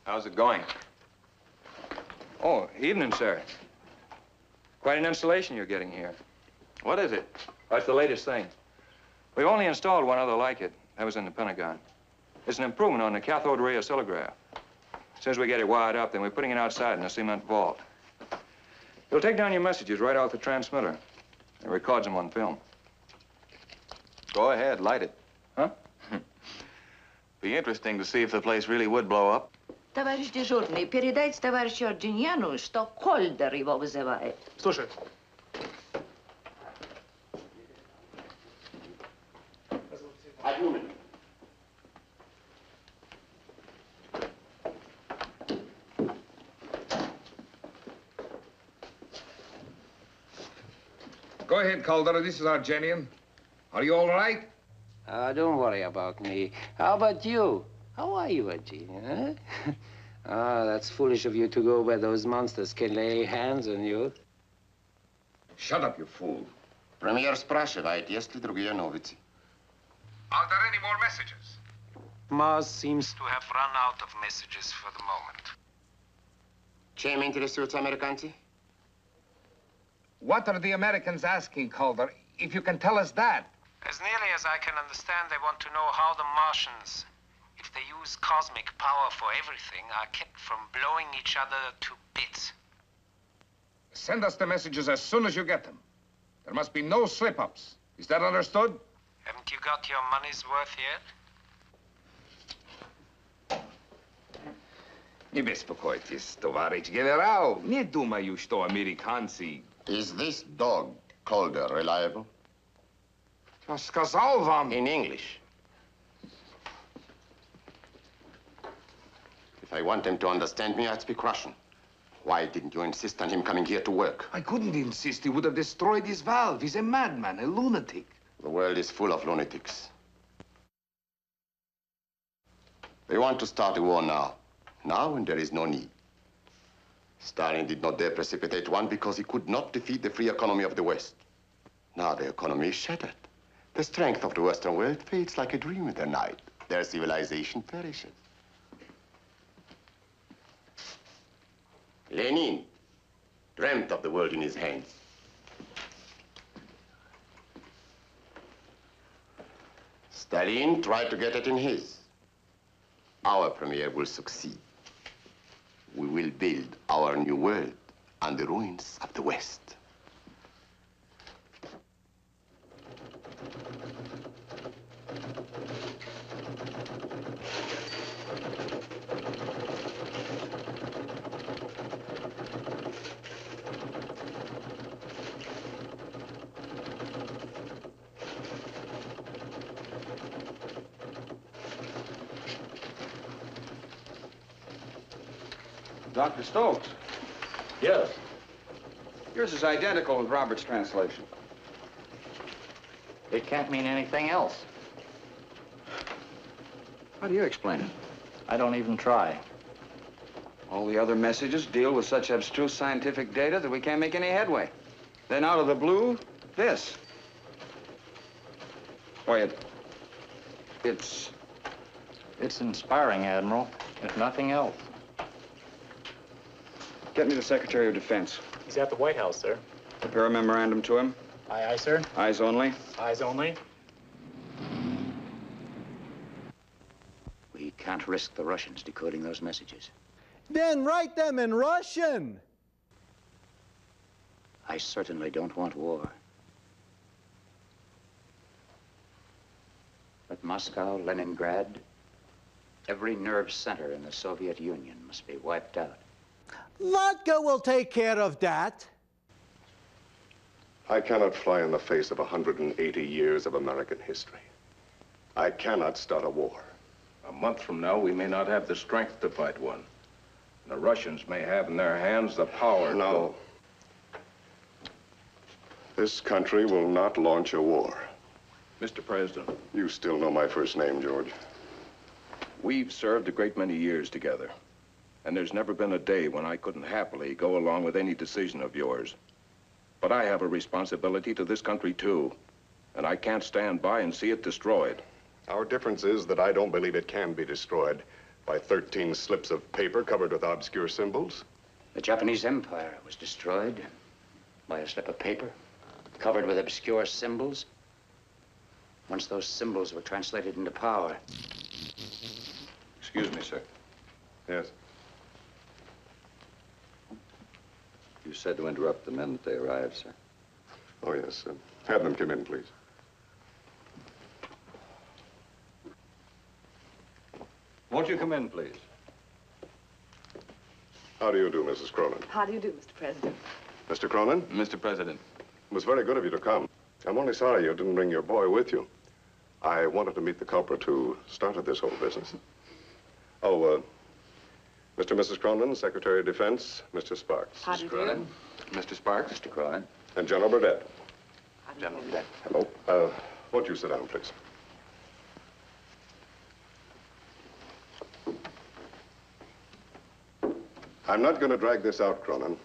Speaker 14: How's it going? Oh, evening, sir. Quite an installation you're getting here. What is it? That's the latest thing. We've only installed one other like it. That was in the Pentagon. It's an improvement on the cathode ray oscillograph. As soon as we get it wired up, then we're putting it outside in a cement vault. It'll take down your messages right off the transmitter. It records them on film. Go ahead, light it. Huh? Be interesting to see if the place really would blow up.
Speaker 1: Товарищ дежурный, передайте товарищу Арджиньяну, что Кольдер его вызывает.
Speaker 16: Слушай.
Speaker 19: Одну минуту.
Speaker 6: Go ahead, Calder. This is Argenian. Are you all right?
Speaker 10: Don't worry about me. How about you? How are you, Argenian, huh? That's foolish of you to go where those monsters can lay hands on you.
Speaker 6: Shut up, you fool.
Speaker 19: Премьер спрашивает, есть ли другие новости.
Speaker 6: Are there any more messages?
Speaker 19: Mars seems to have run out of messages for the moment. Чем интересуются американцы?
Speaker 6: What are the Americans asking, Calder? If you can tell us that.
Speaker 5: As nearly as I can understand, they want to know how the Martians, if they use cosmic power for everything, are kept from blowing each other to bits.
Speaker 6: Send us the messages as soon as you get them. There must be no slip-ups. Is that understood?
Speaker 5: Haven't you got your money's worth yet?
Speaker 6: Не беспокойтесь, товарищ генерал. Не думаю, что американцы...
Speaker 19: Is this dog, Calder, reliable?
Speaker 6: Я сказал вам...
Speaker 19: In English. If I want him to understand me, I'd speak Russian. Why didn't you insist on him coming here to work?
Speaker 6: I couldn't insist. He would have destroyed his valve. He's a madman, a lunatic.
Speaker 19: The world is full of lunatics. They want to start a war now. Now, when there is no need. Stalin did not dare precipitate one because he could not defeat the free economy of the West. Now the economy is shattered. The strength of the Western world fades like a dream in the night. Their civilization perishes. Lenin dreamt of the world in his hands. Stalin tried to get it in his. Our premier will succeed. We will build our new world on the ruins of the West.
Speaker 14: Dr. Stokes.
Speaker 21: Yes.
Speaker 14: Yours is identical with Robert's translation.
Speaker 18: It can't mean anything else.
Speaker 9: How do you explain it?
Speaker 18: I don't even try.
Speaker 9: All the other messages deal with such abstruse scientific data that we can't make any headway. Then out of the blue, this. Why, it's...
Speaker 18: It's inspiring, Admiral, if nothing else.
Speaker 9: Get me the Secretary of Defense.
Speaker 2: He's at the White House, sir.
Speaker 9: Prepare a memorandum to him.
Speaker 2: Aye, aye, sir.
Speaker 9: Eyes only.
Speaker 2: Eyes only.
Speaker 10: We can't risk the Russians decoding those messages.
Speaker 3: Then write them in Russian.
Speaker 10: I certainly don't want war. But Moscow, Leningrad, every nerve center in the Soviet Union must be wiped out.
Speaker 3: Vodka will take care of that.
Speaker 8: I cannot fly in the face of 180 years of American history. I cannot start a war.
Speaker 21: A month from now, we may not have the strength to fight one. And the Russians may have in their hands the power.
Speaker 8: No. This country will not launch a war.
Speaker 21: Mr. President.
Speaker 8: You still know my first name, George.
Speaker 21: We've served a great many years together. And there's never been a day when I couldn't happily go along with any decision of yours. But I have a responsibility to this country, too. And I can't stand by and see it destroyed.
Speaker 8: Our difference is that I don't believe it can be destroyed by 13 slips of paper covered with obscure symbols.
Speaker 10: The Japanese Empire was destroyed by a slip of paper covered with obscure symbols. Once those symbols were translated into power.
Speaker 21: Excuse me, sir.
Speaker 8: Yes.
Speaker 15: You said to interrupt the men that they arrived, sir.
Speaker 8: Oh, yes. Have them come in, please.
Speaker 15: Won't you come in, please?
Speaker 8: How do you do, Mrs. Cronin?
Speaker 4: How do you do, Mr. President?
Speaker 8: Mr. Cronin?
Speaker 9: Mr. President.
Speaker 8: It was very good of you to come. I'm only sorry you didn't bring your boy with you. I wanted to meet the culprit who started this whole business. Oh, Mr. and Mrs. Cronin, Secretary of Defense, Mr. Sparks.
Speaker 4: How do you do?
Speaker 9: Mr. Sparks.
Speaker 15: Mr. Cronin.
Speaker 8: And General Burdett.
Speaker 9: General Burdett.
Speaker 8: Hello. Won't you sit down, please? I'm not going to drag this out, Cronin.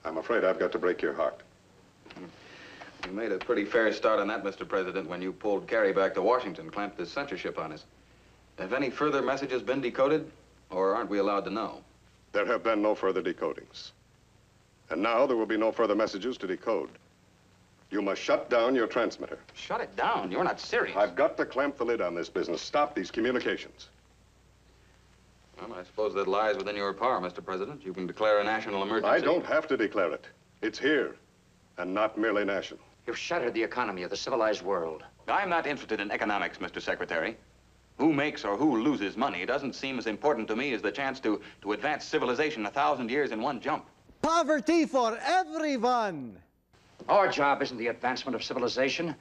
Speaker 8: I'm afraid I've got to break your heart.
Speaker 9: You made a pretty fair start on that, Mr. President, when you pulled Kerry back to Washington, clamped this censorship on us. Have any further messages been decoded, or aren't we allowed to know?
Speaker 8: There have been no further decodings. And now there will be no further messages to decode. You must shut down your transmitter.
Speaker 9: Shut it down? You're not serious.
Speaker 8: I've got to clamp the lid on this business. Stop these communications.
Speaker 9: Well, I suppose that lies within your power, Mr. President. You can declare a national emergency.
Speaker 8: I don't have to declare it. It's here, and not merely national.
Speaker 10: You've shattered the economy of the civilized world.
Speaker 9: I'm not interested in economics, Mr. Secretary. Who makes or who loses money doesn't seem as important to me as the chance to advance civilization 1,000 years in one jump.
Speaker 3: Poverty for everyone.
Speaker 10: Our job isn't the advancement of civilization.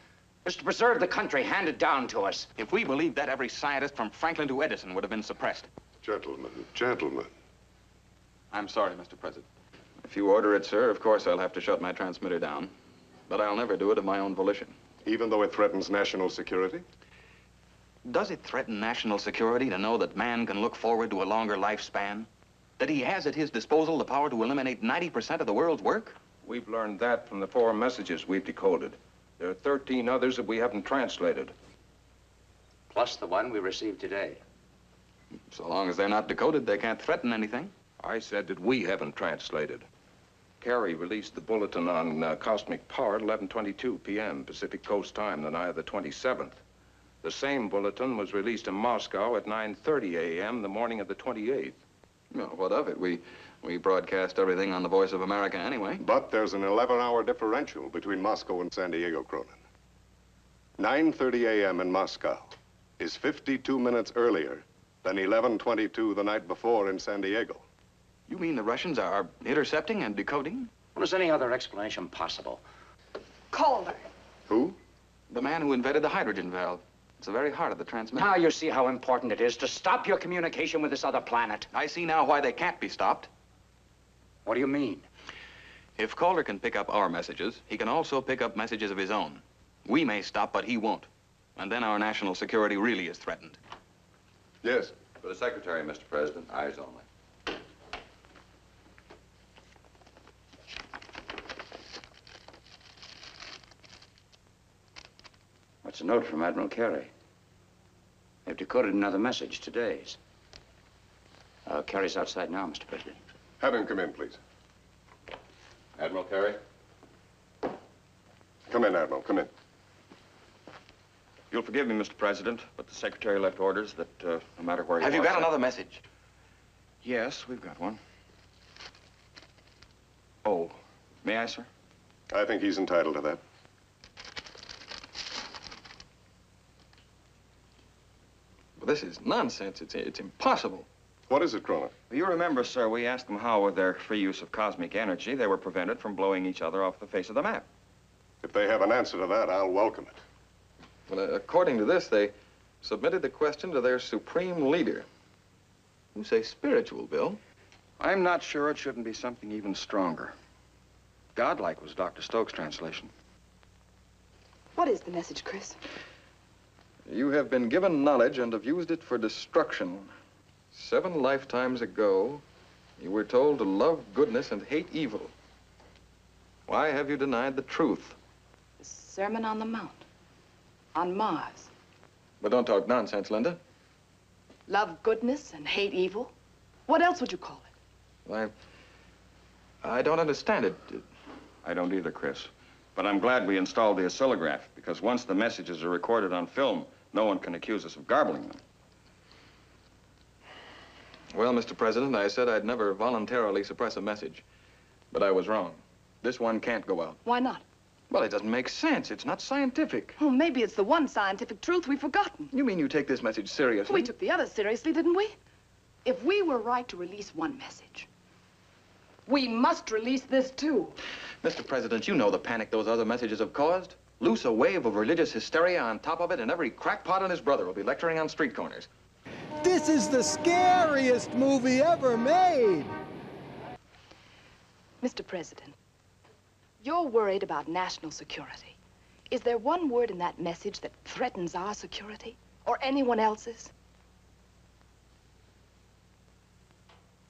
Speaker 10: It's to preserve the country handed down to us.
Speaker 9: If we believed that, every scientist from Franklin to Edison would have been suppressed.
Speaker 8: Gentlemen, gentlemen.
Speaker 9: I'm sorry, Mr. President. If you order it, sir, of course I'll have to shut my transmitter down. But I'll never do it of my own volition.
Speaker 8: Even though it threatens national security?
Speaker 9: Does it threaten national security to know that man can look forward to a longer lifespan? That he has at his disposal the power to eliminate 90% of the world's work?
Speaker 21: We've learned that from the 4 messages we've decoded. There are 13 others that we haven't translated.
Speaker 10: Plus the one we received today.
Speaker 9: So long as they're not decoded, they can't threaten anything.
Speaker 21: I said that we haven't translated. Kerry released the bulletin on cosmic power at 11:22 p.m. Pacific Coast time, the night of the 27th. The same bulletin was released in Moscow at 9:30 a.m. the morning of the 28th.
Speaker 9: Well, what of it? We broadcast everything on the Voice of America anyway.
Speaker 8: But there's an 11-hour differential between Moscow and San Diego, Cronin. 9:30 a.m. in Moscow is 52 minutes earlier than 11:22 the night before in San Diego.
Speaker 9: You mean the Russians are intercepting and decoding?
Speaker 10: Well, is any other explanation possible?
Speaker 4: Calder.
Speaker 8: Who?
Speaker 9: The man who invented the hydrogen valve. It's the very heart of the transmitter.
Speaker 10: Now you see how important it is to stop your communication with this other planet.
Speaker 9: I see now why they can't be stopped.
Speaker 10: What do you mean?
Speaker 9: If Calder can pick up our messages, he can also pick up messages of his own. We may stop, but he won't. And then our national security really is threatened.
Speaker 15: Yes. For the Secretary, Mr. President, eyes only.
Speaker 7: What's a note from Admiral Carey? They've decoded another message, today's. Carey's outside now, Mr. President.
Speaker 8: Have him come in, please.
Speaker 15: Admiral Carey?
Speaker 8: Come in, Admiral, come in.
Speaker 14: You'll forgive me, Mr. President, but the Secretary left orders that no matter where
Speaker 9: Have you got another message?
Speaker 14: Yes, we've got one. Oh, may I, sir?
Speaker 8: I think he's entitled to that.
Speaker 14: Well, this is nonsense. It's impossible.
Speaker 8: What is it, Cronin?
Speaker 14: You remember, sir, we asked them how, with their free use of cosmic energy, they were prevented from blowing each other off the face of the map.
Speaker 8: If they have an answer to that, I'll welcome it.
Speaker 14: Well, according to this, they submitted the question to their supreme leader. You say spiritual, Bill. I'm not sure it shouldn't be something even stronger. Godlike was Dr. Stokes' translation.
Speaker 4: What is the message, Chris?
Speaker 14: You have been given knowledge and have used it for destruction. 7 lifetimes ago, you were told to love goodness and hate evil. Why have you denied the truth?
Speaker 4: The Sermon on the Mount. On Mars.
Speaker 14: But don't talk nonsense, Linda.
Speaker 4: Love goodness and hate evil? What else would you call it?
Speaker 14: Well, I don't understand it. I don't either, Chris. But I'm glad we installed the oscillograph, because once the messages are recorded on film, no one can accuse us of garbling them. Well, Mr. President, I said I'd never voluntarily suppress a message. But I was wrong. This one can't go out.
Speaker 4: Why not?
Speaker 14: Well, it doesn't make sense. It's not scientific.
Speaker 4: Oh, maybe it's the one scientific truth we've forgotten.
Speaker 14: You mean you take this message seriously?
Speaker 4: We took the other seriously, didn't we? If we were right to release one message, we must release this too.
Speaker 14: Mr. President, you know the panic those other messages have caused. Loose a wave of religious hysteria on top of it, and every crackpot and his brother will be lecturing on street corners.
Speaker 3: This is the scariest movie ever made.
Speaker 4: Mr. President, you're worried about national security. Is there one word in that message that threatens our security or anyone else's?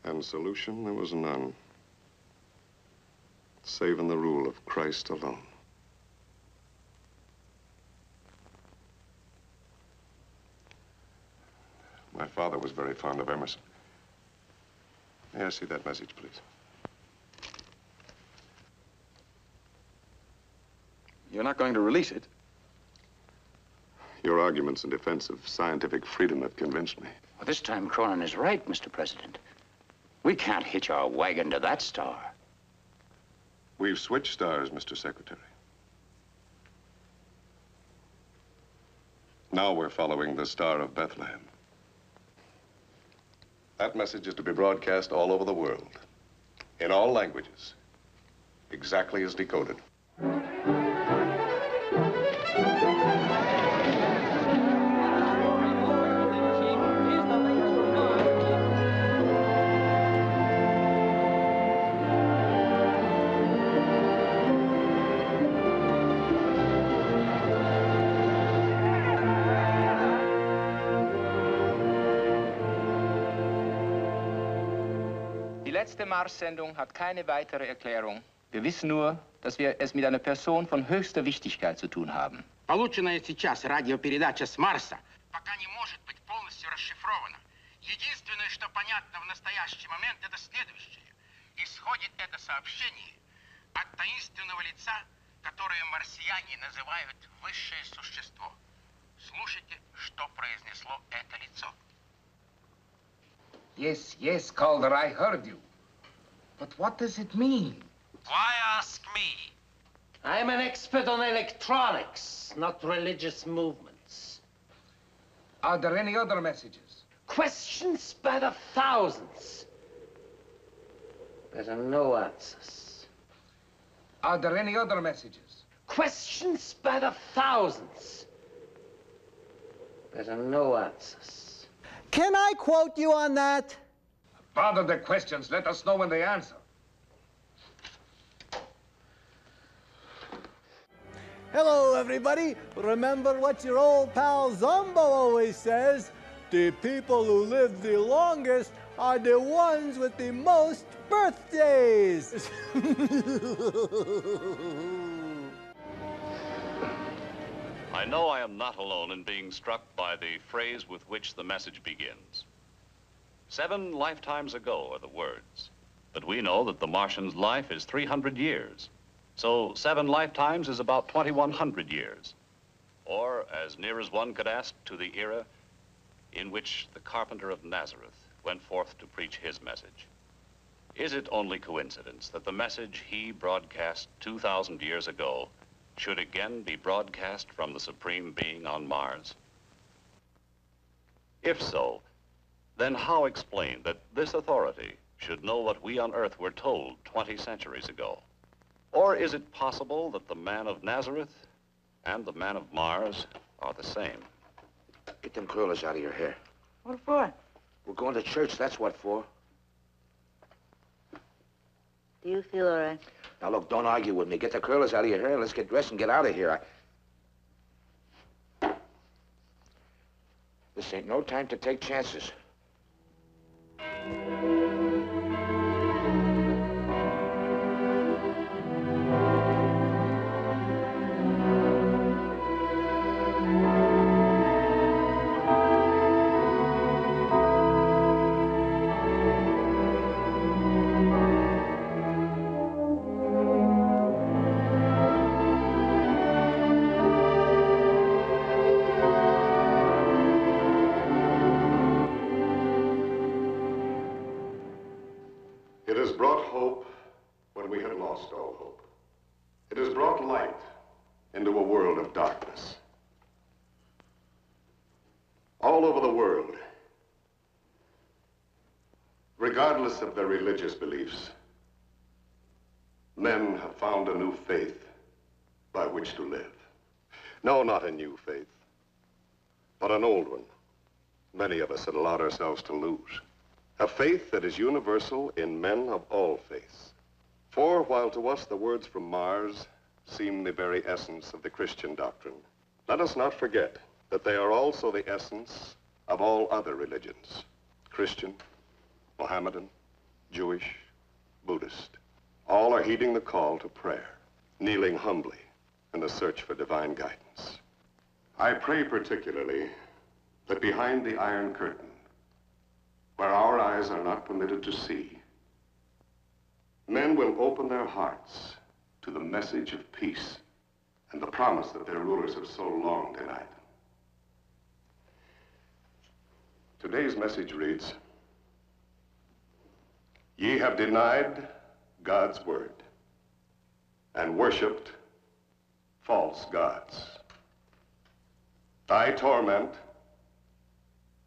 Speaker 8: And solution, there was none. Save in the rule of Christ alone. My father was very fond of Emerson. May I see that message, please?
Speaker 14: You're not going to release it?
Speaker 8: Your arguments in defense of scientific freedom have convinced me.
Speaker 7: Well, this time Cronin is right, Mr. President. We can't hitch our wagon to that star.
Speaker 8: We've switched stars, Mr. Secretary. Now we're following the Star of Bethlehem. That message is to be broadcast all over the world, in all languages, exactly as decoded.
Speaker 5: Die letzte Mars-Sendung hat keine weitere Erklärung. Wir wissen nur, dass wir es mit einer Person von höchster Wichtigkeit zu tun haben.
Speaker 19: Полученная сейчас радиопередача с Марса пока не может быть полностью расшифрована. Единственное, что понятно в настоящий момент, это следующее. Исходит это сообщение от таинственного лица, которое марсиане называют высшее существо. Слушайте, что произнесло это лицо.
Speaker 6: Yes, yes, Calder, I heard you. But what does it mean?
Speaker 5: Why ask me?
Speaker 10: I'm an expert on electronics, not religious movements.
Speaker 6: Are there any other messages?
Speaker 10: Questions by the thousands. There are no answers.
Speaker 6: Are there any other messages?
Speaker 10: Questions by the thousands. There are no answers.
Speaker 3: Can I quote you on that?
Speaker 6: Bother the questions. Let us know when they answer.
Speaker 3: Hello, everybody. Remember what your old pal Zomboo always says. The people who live the longest are the ones with the most birthdays.
Speaker 12: I know I am not alone in being struck by the phrase with which the message begins. 7 lifetimes ago are the words, but we know that the Martian's life is 300 years. So 7 lifetimes is about 2,100 years. Or, as near as one could ask, to the era in which the carpenter of Nazareth went forth to preach his message. Is it only coincidence that the message he broadcast 2,000 years ago should again be broadcast from the Supreme Being on Mars? If so, then how explain that this authority should know what we on Earth were told 20 centuries ago? Or is it possible that the man of Nazareth and the man of Mars are the same?
Speaker 7: Get them curlers out of your hair.
Speaker 1: What for?
Speaker 7: We're going to church, that's what for.
Speaker 1: Do you feel all right?
Speaker 7: Now, look, don't argue with me. Get the curlers out of your hair. Let's get dressed and get out of here. This ain't no time to take chances.
Speaker 8: It has brought hope when we had lost all hope. It has brought light into a world of darkness. All over the world, regardless of their religious beliefs, men have found a new faith by which to live. No, not a new faith, but an old one. Many of us had allowed ourselves to lose. A faith that is universal in men of all faiths. For while to us the words from Mars seem the very essence of the Christian doctrine, let us not forget that they are also the essence of all other religions. Christian, Mohammedan, Jewish, Buddhist. All are heeding the call to prayer, kneeling humbly in the search for divine guidance. I pray particularly that behind the Iron Curtain, where our eyes are not permitted to see, men will open their hearts to the message of peace and the promise that their rulers have so long denied them. Today's message reads, "Ye have denied God's word and worshipped false gods. Thy torment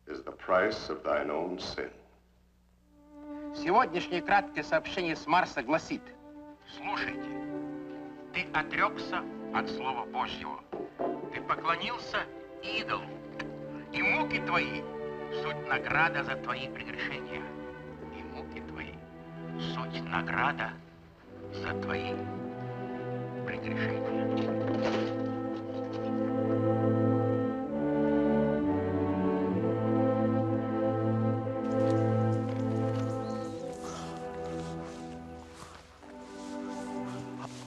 Speaker 8: is the price of thine own sin."
Speaker 19: Сегодняшнее краткое сообщение с Марса гласит: слушайте, ты отрекся от Слова Божьего, ты поклонился идолу, и муки твои — суть награда за твои прегрешения. И муки твои — суть награда за твои прегрешения.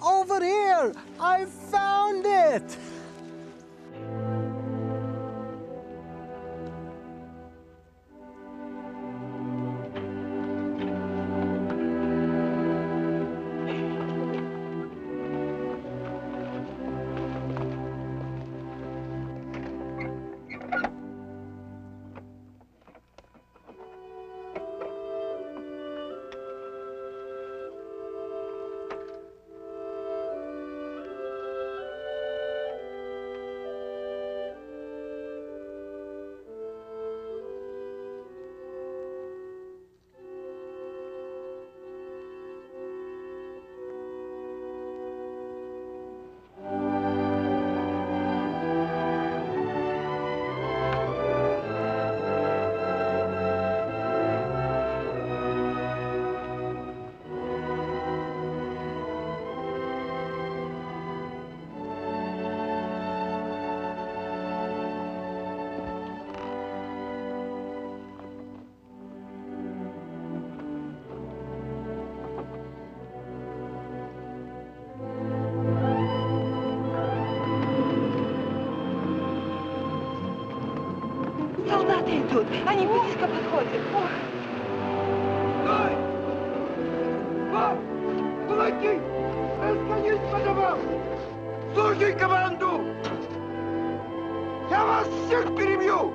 Speaker 3: Over here! I found it!
Speaker 4: идут. Они близко подходят.
Speaker 16: Стой! Вам! Кулаки! Расходись по домам! Слушай команду! Я вас всех перебью!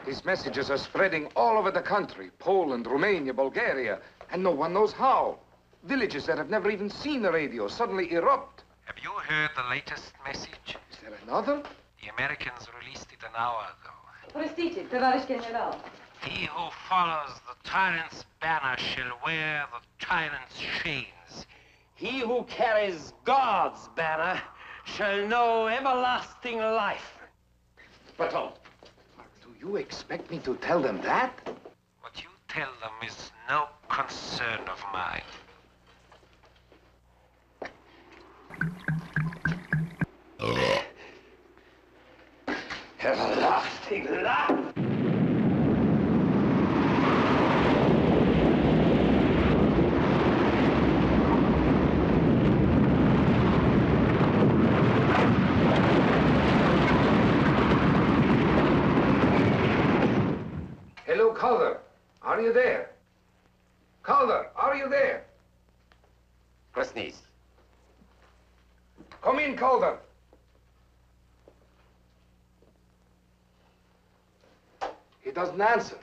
Speaker 6: These messages are spreading all over the country. Poland, Romania, Bulgaria, and no one knows how. Villages that have never even seen the radio suddenly erupt.
Speaker 5: Have you heard the latest message?
Speaker 6: Is there another?
Speaker 5: The Americans released it an hour ago.
Speaker 4: Простите, товарищ генерал.
Speaker 5: He who follows the tyrant's banner shall wear the tyrant's chains.
Speaker 10: He who carries God's banner shall know everlasting life.
Speaker 6: Baton, do you expect me to tell them that?
Speaker 5: What you tell them is no concern of mine.
Speaker 10: Everlasting life.
Speaker 6: Hello, Calder. Are you there? Calder, are you there?
Speaker 10: Проснись.
Speaker 6: Come in, Calder. He doesn't answer.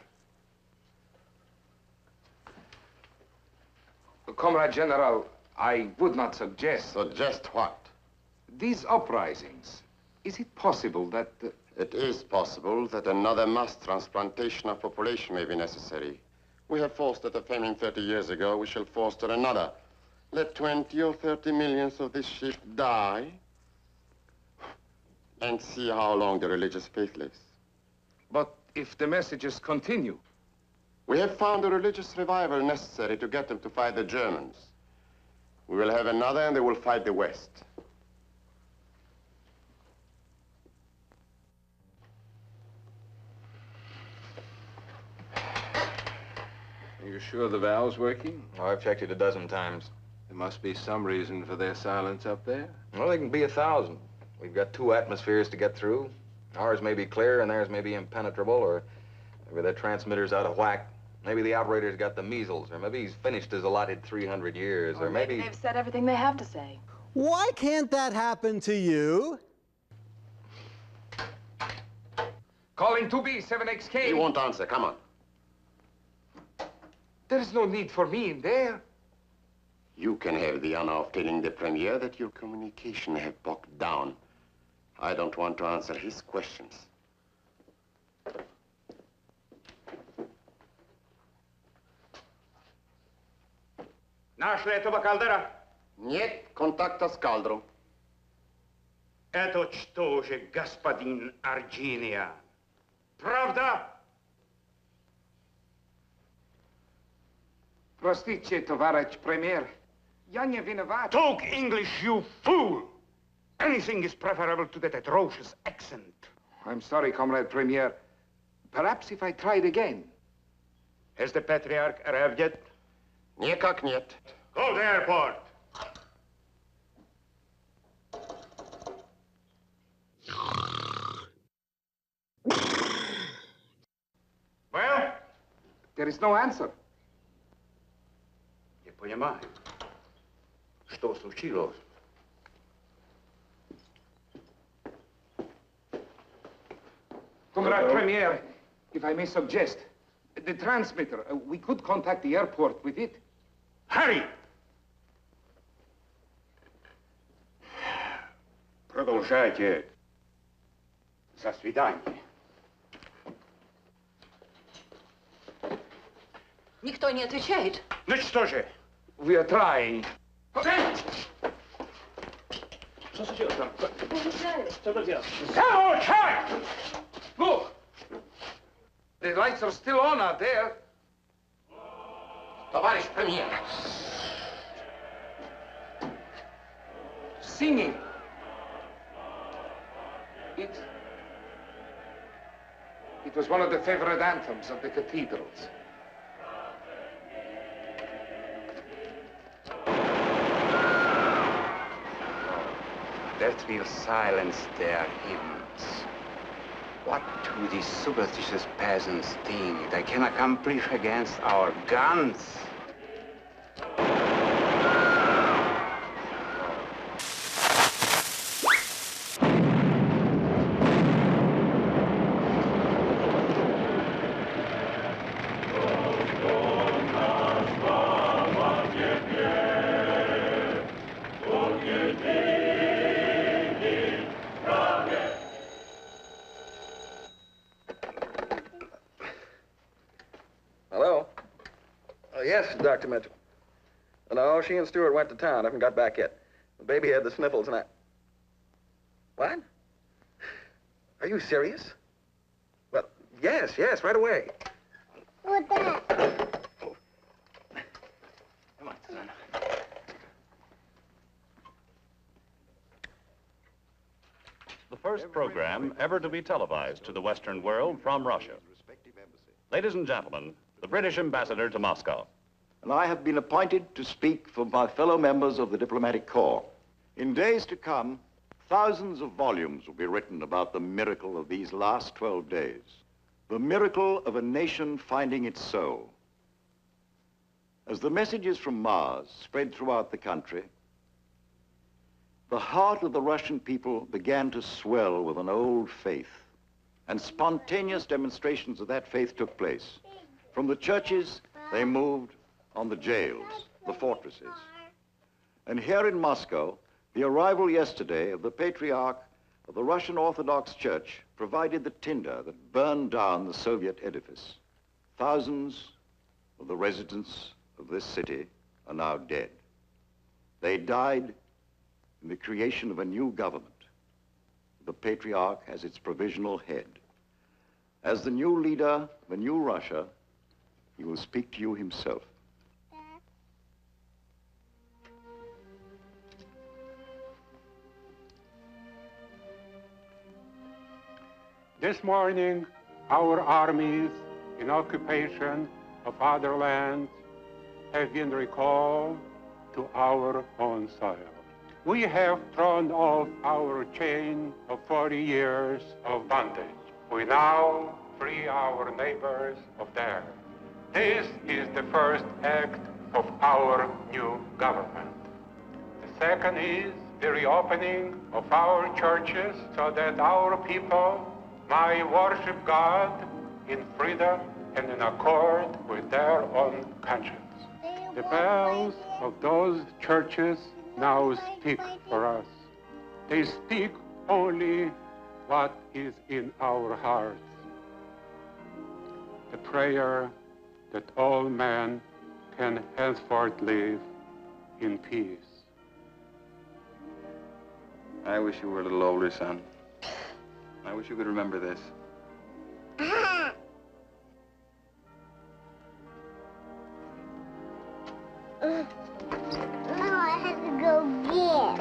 Speaker 6: Comrade General, I would not suggest...
Speaker 8: Suggest what?
Speaker 6: These uprisings, is it possible that...
Speaker 8: It is possible that another mass transplantation of population may be necessary. We have fostered a famine 30 years ago. We shall foster another. Let 20 or 30 millions of this shift die, and see how long the religious faith lives.
Speaker 6: But if the messages continue...
Speaker 8: We have found a religious revival necessary to get them to fight the Germans. We will have another, and they will fight the West.
Speaker 21: Are you sure the valve's working?
Speaker 9: Oh, I've checked it a dozen times.
Speaker 21: There must be some reason for their silence up there.
Speaker 9: Well, there can be 1,000. We've got 2 atmospheres to get through. Ours may be clear and theirs may be impenetrable, or maybe the transmitter's out of whack. Maybe the operator's got the measles, or maybe he's finished his allotted 300 years, or maybe...
Speaker 4: They've said everything they have to say.
Speaker 3: Why can't that happen to you?
Speaker 6: Calling 2B7XK.
Speaker 8: He won't answer. Come on.
Speaker 6: There is no need for me in there.
Speaker 8: You can have the honor of telling the Premier that your communication have bogged down. I don't want to answer his questions.
Speaker 19: Нашли этого Калдера?
Speaker 8: Нет, контакта с Калдру.
Speaker 19: Это что же, господин Арджиния? Правда?
Speaker 6: Простите, товарищ премьер. Я не виноват.
Speaker 19: Talk English, you fool! Anything is preferable to that atrocious accent.
Speaker 6: I'm sorry, Comrade Premier. Perhaps if I tried again.
Speaker 19: Has the Patriarch arrived yet?
Speaker 8: Никак нет.
Speaker 19: Go to the airport. Well?
Speaker 6: There is no answer.
Speaker 19: Не понимаю. Что случилось?
Speaker 6: Comrade Premier, if I may suggest, the transmitter, we could contact the airport with it.
Speaker 19: Harry! Продолжайте. До свидания.
Speaker 1: Никто не отвечает.
Speaker 19: Ну что же?
Speaker 6: We are trying.
Speaker 19: Что случилось там? Что тут делать?
Speaker 6: Look! The lights are still on out there.
Speaker 8: Товарищ Премьер.
Speaker 6: Singing. It was one of the favorite anthems of the cathedrals.
Speaker 7: that will silence their hymns. What do these superstitious peasants think they can accomplish against our guns?
Speaker 14: Hello? Yes, Dr. Mitchell. No, she and Stewart went to town. Haven't got back yet. The baby had the sniffles and I... What? Are you serious? Well, yes, right away.
Speaker 17: What's that?
Speaker 7: Come on, son.
Speaker 12: The first program ever to be televised to the Western world from Russia. Ladies and gentlemen, the British ambassador to Moscow.
Speaker 22: And I have been appointed to speak for my fellow members of the diplomatic corps. In days to come, thousands of volumes will be written about the miracle of these last 12 days. The miracle of a nation finding its soul. As the messages from Mars spread throughout the country, the heart of the Russian people began to swell with an old faith, and spontaneous demonstrations of that faith took place. From the churches, they moved on the jails, the fortresses. And here in Moscow, the arrival yesterday of the Patriarch of the Russian Orthodox Church provided the tinder that burned down the Soviet edifice. Thousands of the residents of this city are now dead. They died in the creation of a new government. The Patriarch as its provisional head. As the new leader of a new Russia, he will speak to you himself.
Speaker 23: This morning, our armies in occupation of other lands have been recalled to our own soil. We have thrown off our chain of 40 years of bondage. We now free our neighbors of theirs. This is the first act of our new government. The second is the reopening of our churches so that our people might worship God in freedom and in accord with their own conscience. The bells of those churches now speak for us. They speak only what is in our hearts. The prayer that all men can henceforth live in peace.
Speaker 9: I wish you were a little older, son. I wish you could remember this.
Speaker 17: No, I have to go get.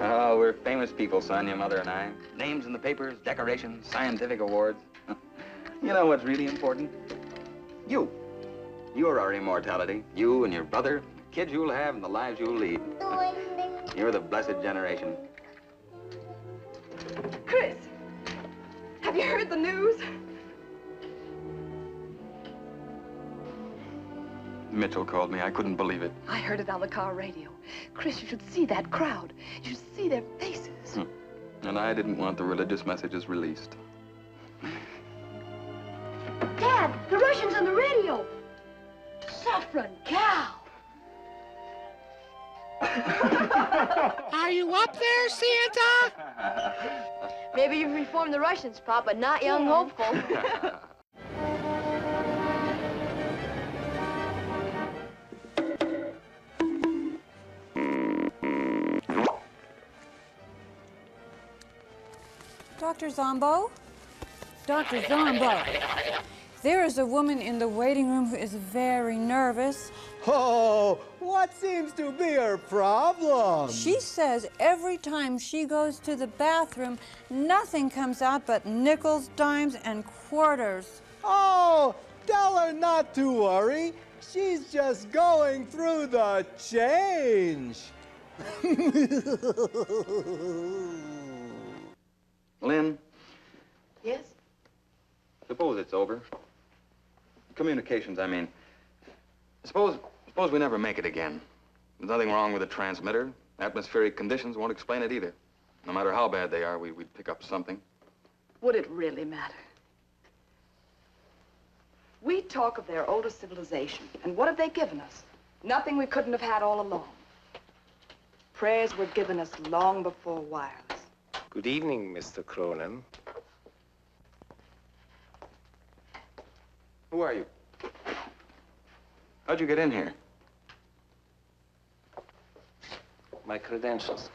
Speaker 9: Oh, we're famous people, son, your mother and I. Names in the papers, decorations, scientific awards. You know what's really important? You. You're our immortality. You and your brother, the kids you'll have, and the lives you'll lead. You're the blessed generation.
Speaker 4: Chris, have you heard the news?
Speaker 9: Mitchell called me. I couldn't believe it.
Speaker 4: I heard it on the car radio. Chris, you should see that crowd. You should see their faces.
Speaker 9: And I didn't want the religious messages released.
Speaker 13: Dad, the Russians on the radio. Saffron cow.
Speaker 11: Are you up there, Santa?
Speaker 13: Maybe you've reformed the Russians, Pop, but not young hopeful.
Speaker 24: Dr. Zomboo? Dr. Zomboo, there is a woman in the waiting room who is very nervous.
Speaker 3: Oh, What seems to be her problem?
Speaker 24: She says every time she goes to the bathroom, nothing comes out but nickels, dimes, and quarters.
Speaker 3: Oh, tell her not to worry. She's just going through the change.
Speaker 14: Lynn,
Speaker 4: Yes?
Speaker 14: suppose it's over. Communications, I mean. Suppose we never make it again. There's nothing wrong with the transmitter. Atmospheric conditions won't explain it either. No matter how bad they are, we'd pick up something.
Speaker 4: Would it really matter? We talk of their older civilization, and what have they given us? Nothing we couldn't have had all along. Prayers were given us long before wireless.
Speaker 10: Good evening, Mr. Cronin.
Speaker 14: Who are you? How'd you get in here?
Speaker 10: My credentials.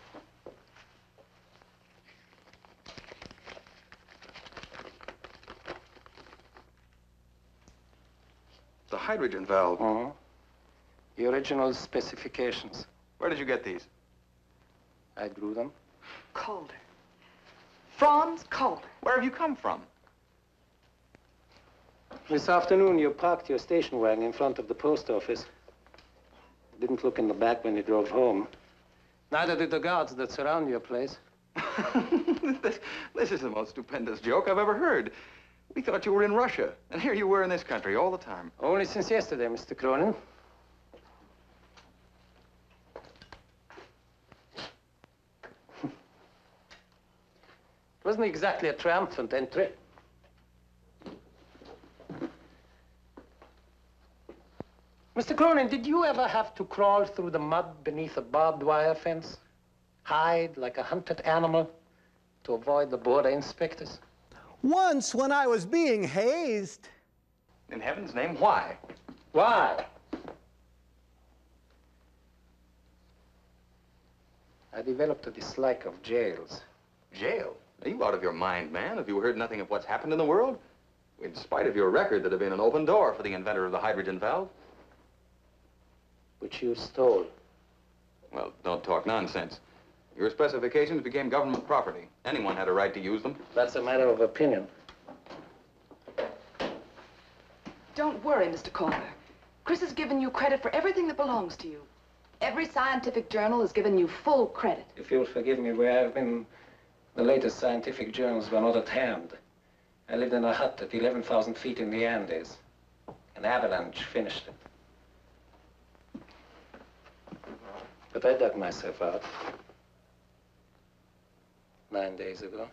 Speaker 14: The hydrogen valve.
Speaker 10: Uh-huh. The original specifications.
Speaker 14: Where did you get these?
Speaker 10: I drew them.
Speaker 4: Calder. Franz Calder.
Speaker 14: Where have you come from?
Speaker 10: This afternoon, you parked your station wagon in front of the post office. Didn't look in the back when you drove home. Neither did the guards that surround your place.
Speaker 14: This is the most stupendous joke I've ever heard. We thought you were in Russia, and here you were in this country all the time.
Speaker 10: Only since yesterday, Mr. Cronin. It wasn't exactly a triumphant entry. Mr. Cronin, did you ever have to crawl through the mud beneath a barbed wire fence? Hide like a hunted animal to avoid the border inspectors?
Speaker 3: Once when I was being hazed.
Speaker 14: In heaven's name, why?
Speaker 10: Why? I developed a dislike of jails.
Speaker 14: Jail? Are you out of your mind, man? Have you heard nothing of what's happened in the world? In spite of your record, there'd have been an open door for the inventor of the hydrogen valve.
Speaker 10: Which you stole.
Speaker 14: Well, don't talk nonsense. Your specifications became government property. Anyone had a right to use them.
Speaker 10: That's a matter of opinion.
Speaker 4: Don't worry, Mr. Calder. Chris has given you credit for everything that belongs to you. Every scientific journal has given you full credit.
Speaker 10: If you'll forgive me, where I've been, the latest scientific journals were not at hand. I lived in a hut at 11,000 feet in the Andes. An avalanche finished it. But I dug myself out 9 days ago.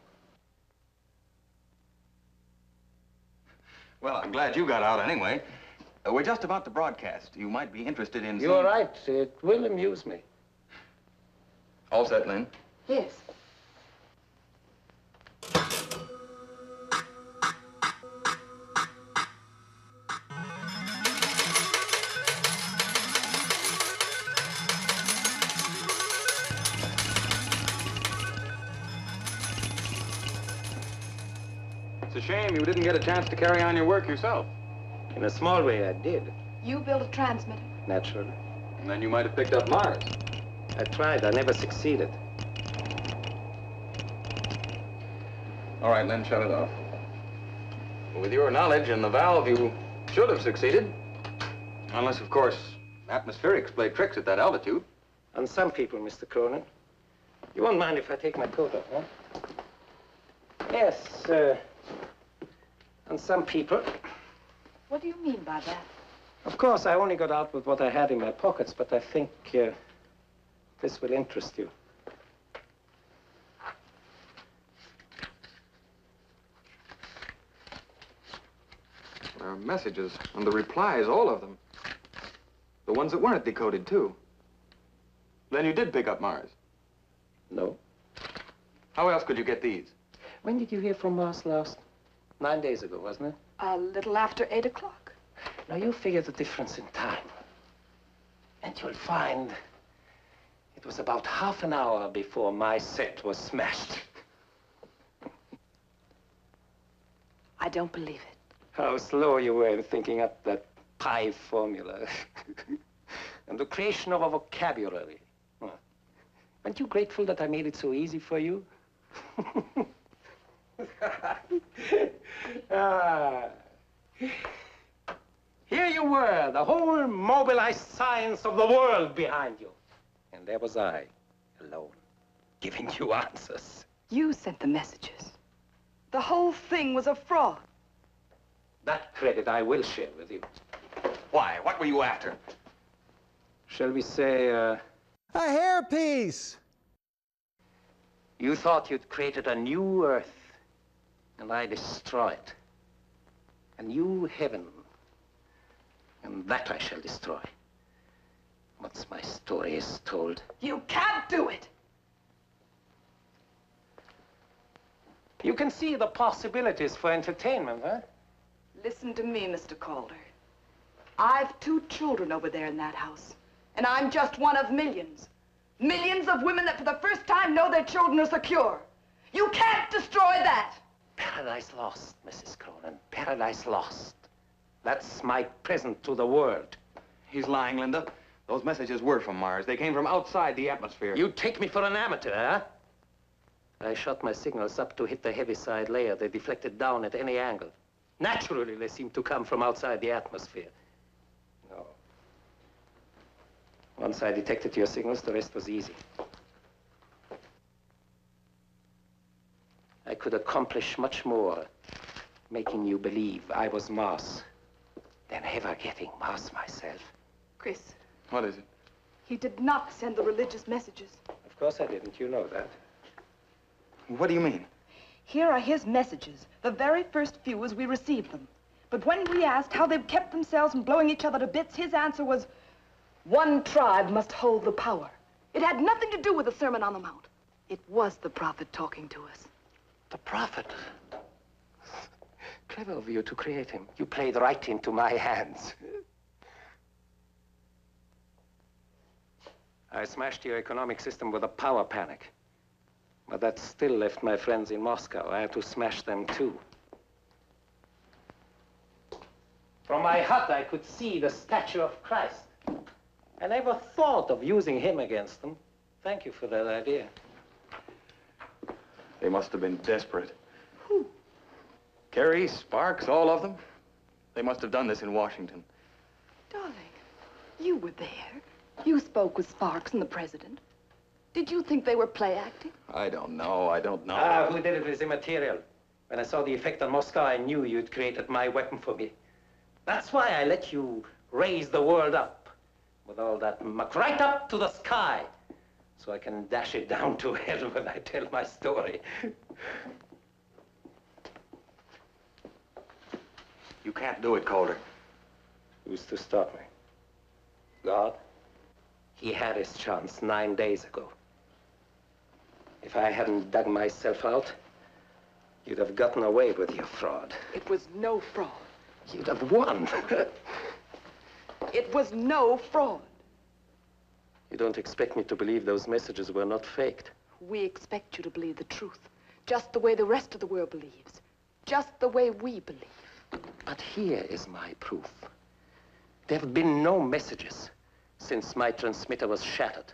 Speaker 14: Well, I'm glad you got out anyway. We're just about to broadcast. You might be interested in
Speaker 10: You're right. It will amuse me.
Speaker 14: All set, Lynn?
Speaker 4: Yes.
Speaker 14: It's a shame you didn't get a chance to carry on your work yourself.
Speaker 10: In a small way, I did.
Speaker 4: You built a transmitter.
Speaker 10: Naturally.
Speaker 14: And then you might have picked up Mars.
Speaker 10: I tried. I never succeeded.
Speaker 14: All right, Lynn, shut it off. With your knowledge and the valve, you should have succeeded. Unless, of course, atmospherics play tricks at that altitude.
Speaker 10: On some people, Mr. Cronin. You won't mind if I take my coat off, huh? Yes, on some people.
Speaker 4: What do you mean by that?
Speaker 10: Of course, I only got out with what I had in my pockets, but I think this will interest you.
Speaker 14: There are messages and the replies, all of them. The ones that weren't decoded, too. Then you did pick up Mars?
Speaker 10: No.
Speaker 14: How else could you get these?
Speaker 10: When did you hear from Mars last? 9 days ago, wasn't it?
Speaker 4: A little after 8 o'clock.
Speaker 10: Now, you figure the difference in time. And you'll find it was about half an hour before my set was smashed.
Speaker 4: I don't believe it.
Speaker 10: How slow you were in thinking up that pi formula. and the creation of a vocabulary. Aren't you grateful that I made it so easy for you? Here you were, the whole mobilized science of the world behind you. And there was I, alone, giving you answers.
Speaker 4: You sent the messages. The whole thing was a fraud.
Speaker 10: That credit I will share with you.
Speaker 9: Why? What were you after?
Speaker 10: Shall we say,
Speaker 3: A hairpiece!
Speaker 10: You thought you'd created a new earth, and I destroy it. A new heaven, and that I shall destroy. Once my story is told.
Speaker 4: You can't do it!
Speaker 10: You can see the possibilities for entertainment, huh?
Speaker 4: Listen to me, Mr. Calder. I've 2 children over there in that house, and I'm just one of millions. Millions of women that for the first time know their children are secure. You can't destroy that!
Speaker 10: Paradise lost, Mrs. Cronin. Paradise lost. That's my present to the world.
Speaker 9: He's lying, Linda. Those messages were from Mars. They came from outside the atmosphere.
Speaker 10: You take me for an amateur, huh? I shot my signals up to hit the heaviside layer. They deflected down at any angle. Naturally, they seem to come from outside the atmosphere. No. Once I detected your signals, the rest was easy. I could accomplish much more, making you believe I was Mars, than ever getting Mars myself.
Speaker 4: Chris.
Speaker 9: What is it?
Speaker 4: He did not send the religious messages.
Speaker 10: Of course I didn't. You know that.
Speaker 9: What do you mean?
Speaker 4: Here are his messages, the very first few as we received them. But when we asked how they've kept themselves from blowing each other to bits, his answer was, one tribe must hold the power. It had nothing to do with the Sermon on the Mount. It was the prophet talking to us.
Speaker 10: The prophet? Clever of you to create him. You played right into my hands. I smashed your economic system with a power panic. But that still left my friends in Moscow. I had to smash them too. From my hut, I could see the statue of Christ. I never thought of using him against them. Thank you for that idea.
Speaker 9: They must have been desperate. Who? Carey, Sparks, all of them. They must have done this in Washington.
Speaker 4: Darling, you were there. You spoke with Sparks and the president. Did you think they were play acting?
Speaker 9: I don't know. I don't know.
Speaker 10: Ah, who did it is immaterial. When I saw the effect on Moscow, I knew you'd created my weapon for me. That's why I let you raise the world up with all that muck right up to the sky, so I can dash it down to hell when I tell my story.
Speaker 9: You can't do it, Calder.
Speaker 10: Who's to stop me? God? He had his chance 9 days ago. If I hadn't dug myself out, you'd have gotten away with your fraud.
Speaker 4: It was no fraud.
Speaker 10: You'd have won.
Speaker 4: It was no fraud.
Speaker 10: You don't expect me to believe those messages were not faked.
Speaker 4: We expect you to believe the truth, just the way the rest of the world believes, just the way we believe.
Speaker 10: But here is my proof. There have been no messages since my transmitter was shattered.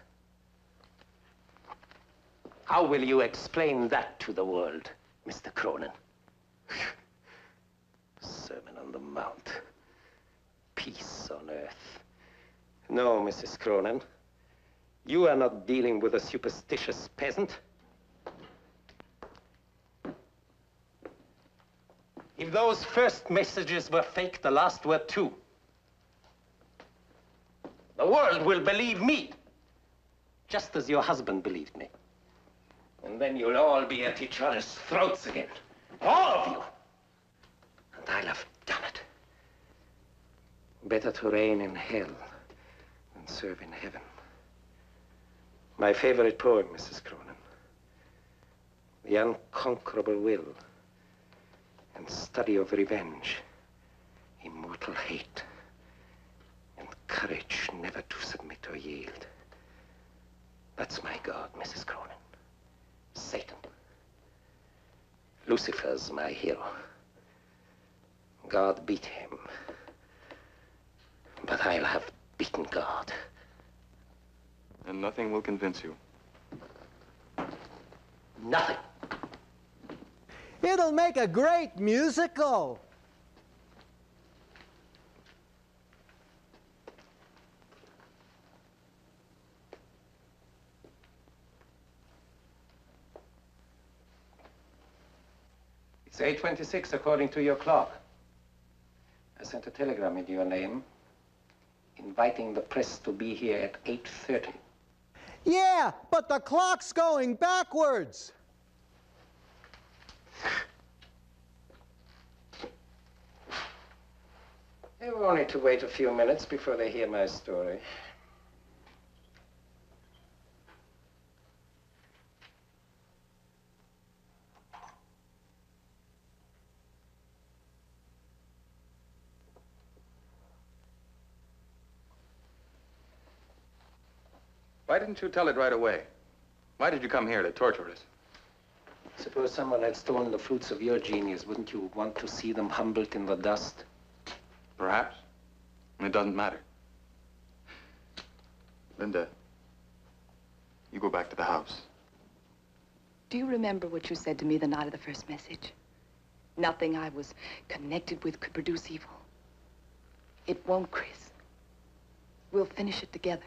Speaker 10: How will you explain that to the world, Mr. Cronin? Sermon on the Mount. Peace on earth. No, Mrs. Cronin. You are not dealing with a superstitious peasant. If those first messages were fake, the last were too. The world will believe me, just as your husband believed me. And then you'll all be at each other's throats again. All of you. And I'll have done it. Better to reign in hell than serve in heaven. My favorite poem, Mrs. Cronin. The unconquerable will and study of revenge, immortal hate, and courage never to submit or yield. That's my God, Mrs. Cronin. Satan. Lucifer's my hero. God beat him. But I'll have beaten God
Speaker 9: And nothing will convince you.
Speaker 10: Nothing.
Speaker 3: It'll make a great musical.
Speaker 10: It's 8:26 according to your clock. I sent a telegram in your name inviting the press to be here at 8:30.
Speaker 3: Yeah, but the clock's going backwards.
Speaker 10: They were only to wait a few minutes before they hear my story.
Speaker 9: Why didn't you tell it right away? Why did you come here to torture us?
Speaker 10: Suppose someone had stolen the fruits of your genius, wouldn't you want to see them humbled in the dust?
Speaker 9: Perhaps. It doesn't matter. Linda, you go back to the house.
Speaker 4: Do you remember what you said to me the night of the first message? Nothing I was connected with could produce evil. It won't, Chris. We'll finish it together.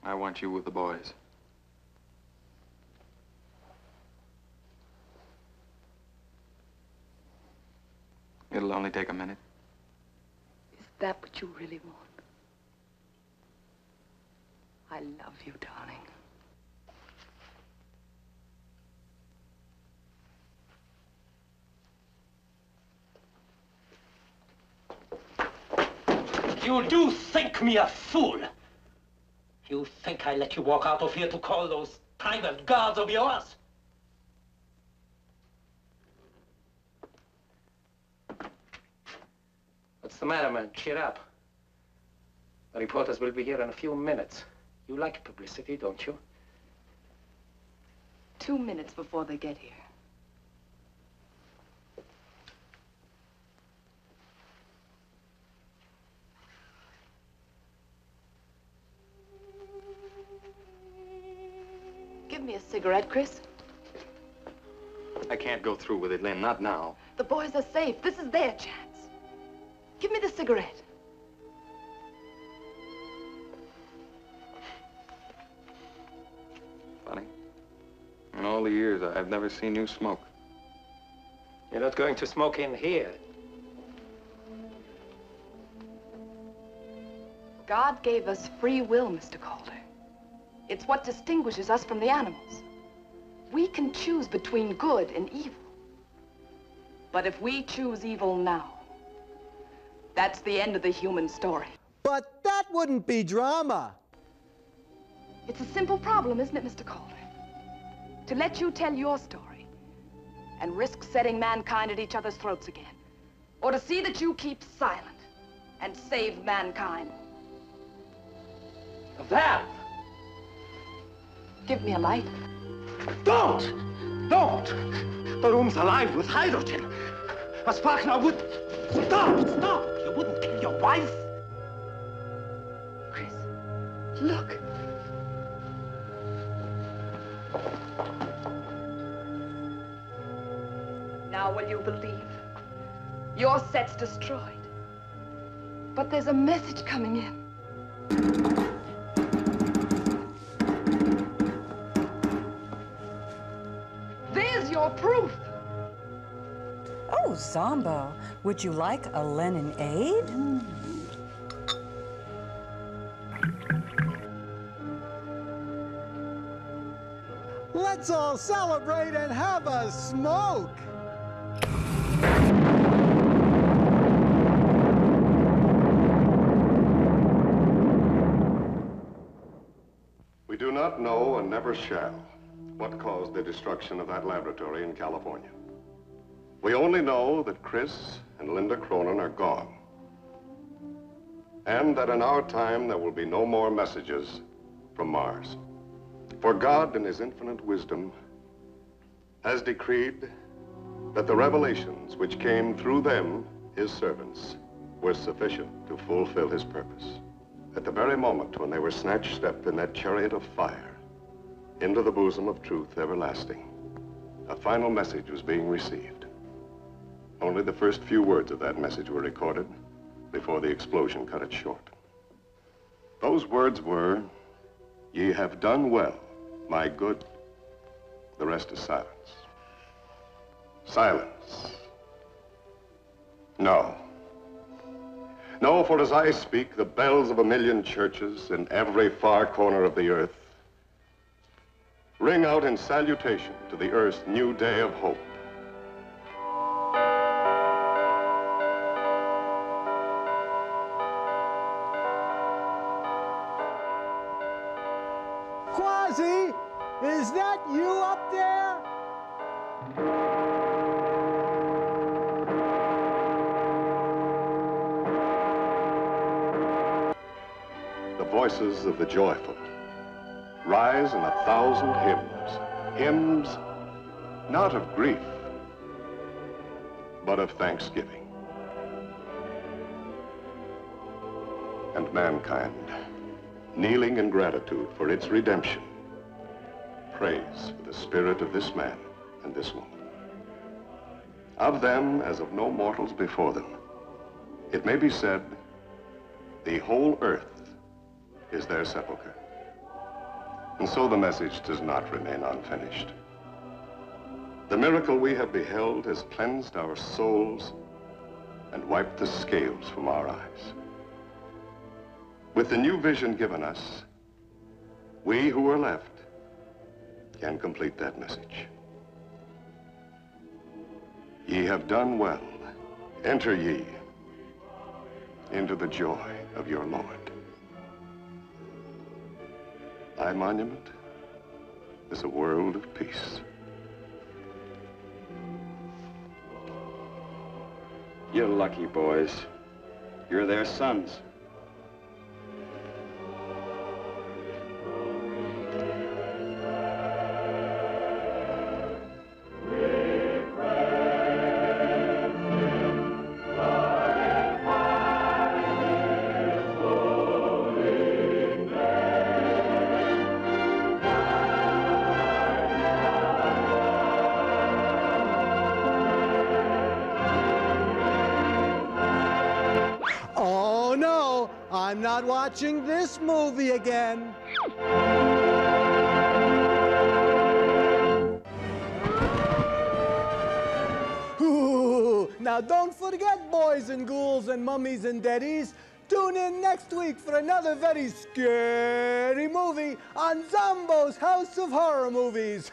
Speaker 9: I want you with the boys. It'll only take a minute.
Speaker 4: Is that what you really want? I love you, darling.
Speaker 10: You do think me a fool. You think I let you walk out of here to call those private guards of yours? What's the matter, man? Cheer up. The reporters will be here in a few minutes. You like publicity, don't you?
Speaker 4: 2 minutes before they get here. Give me a cigarette, Chris.
Speaker 9: I can't go through with it, Lynn, not now.
Speaker 4: The boys are safe. This is their chance. Give me the cigarette.
Speaker 9: Funny. In all the years, I've never seen you smoke.
Speaker 10: You're not going to smoke in here.
Speaker 4: God gave us free will, Mr. Calder. It's what distinguishes us from the animals. We can choose between good and evil. But if we choose evil now, that's the end of the human story.
Speaker 3: But that wouldn't be drama.
Speaker 4: It's a simple problem, isn't it, Mr. Calder? To let you tell your story and risk setting mankind at each other's throats again. Or to see that you keep silent and save mankind.
Speaker 10: Val!
Speaker 4: Give me a light.
Speaker 10: Don't! Don't! The room's alive with hydrogen. A spark now would... Stop! Stop! You wouldn't kill your wife.
Speaker 4: Chris, look. Now will you believe? Your set's destroyed. But there's a message coming in. There's your proof.
Speaker 24: Oh, Zomboo, would you like a lemonade?
Speaker 3: Let's all celebrate and have a smoke.
Speaker 8: We do not know and never shall what caused the destruction of that laboratory in California. We only know that Chris and Linda Cronin are gone. And that in our time there will be no more messages from Mars. For God, in his infinite wisdom, has decreed that the revelations which came through them, his servants,
Speaker 2: were sufficient to fulfill his purpose. At the very moment when they were snatched step in that chariot of fire, into the bosom of truth everlasting, a final message was being received. Only the first few words of that message were recorded before the explosion cut it short. Those words were, "Ye have done well, my good." The rest is silence. Silence. No. No, for as I speak, the bells of 1,000,000 churches in every far corner of the earth ring out in salutation to the earth's new day of hope.
Speaker 3: Quasi, is that you up there?
Speaker 2: The voices of the joyful rise in 1,000 hymns. Hymns not of grief, but of thanksgiving. And mankind, kneeling in gratitude for its redemption, prays for the spirit of this man and this woman. Of them, as of no mortals before them, it may be said, the whole earth is their sepulcher. And so the message does not remain unfinished. The miracle we have beheld has cleansed our souls and wiped the scales from our eyes. With the new vision given us, we who are left can complete that message. Ye have done well. Enter ye into the joy of your Lord. Thy monument is a world of peace.
Speaker 14: You're lucky, boys. You're their sons.
Speaker 3: Oh no, I'm not watching this movie again. Ooh, now don't forget, boys and ghouls and mummies and daddies, tune in next week for another very scary movie on Zomboo's House of Horror Movies.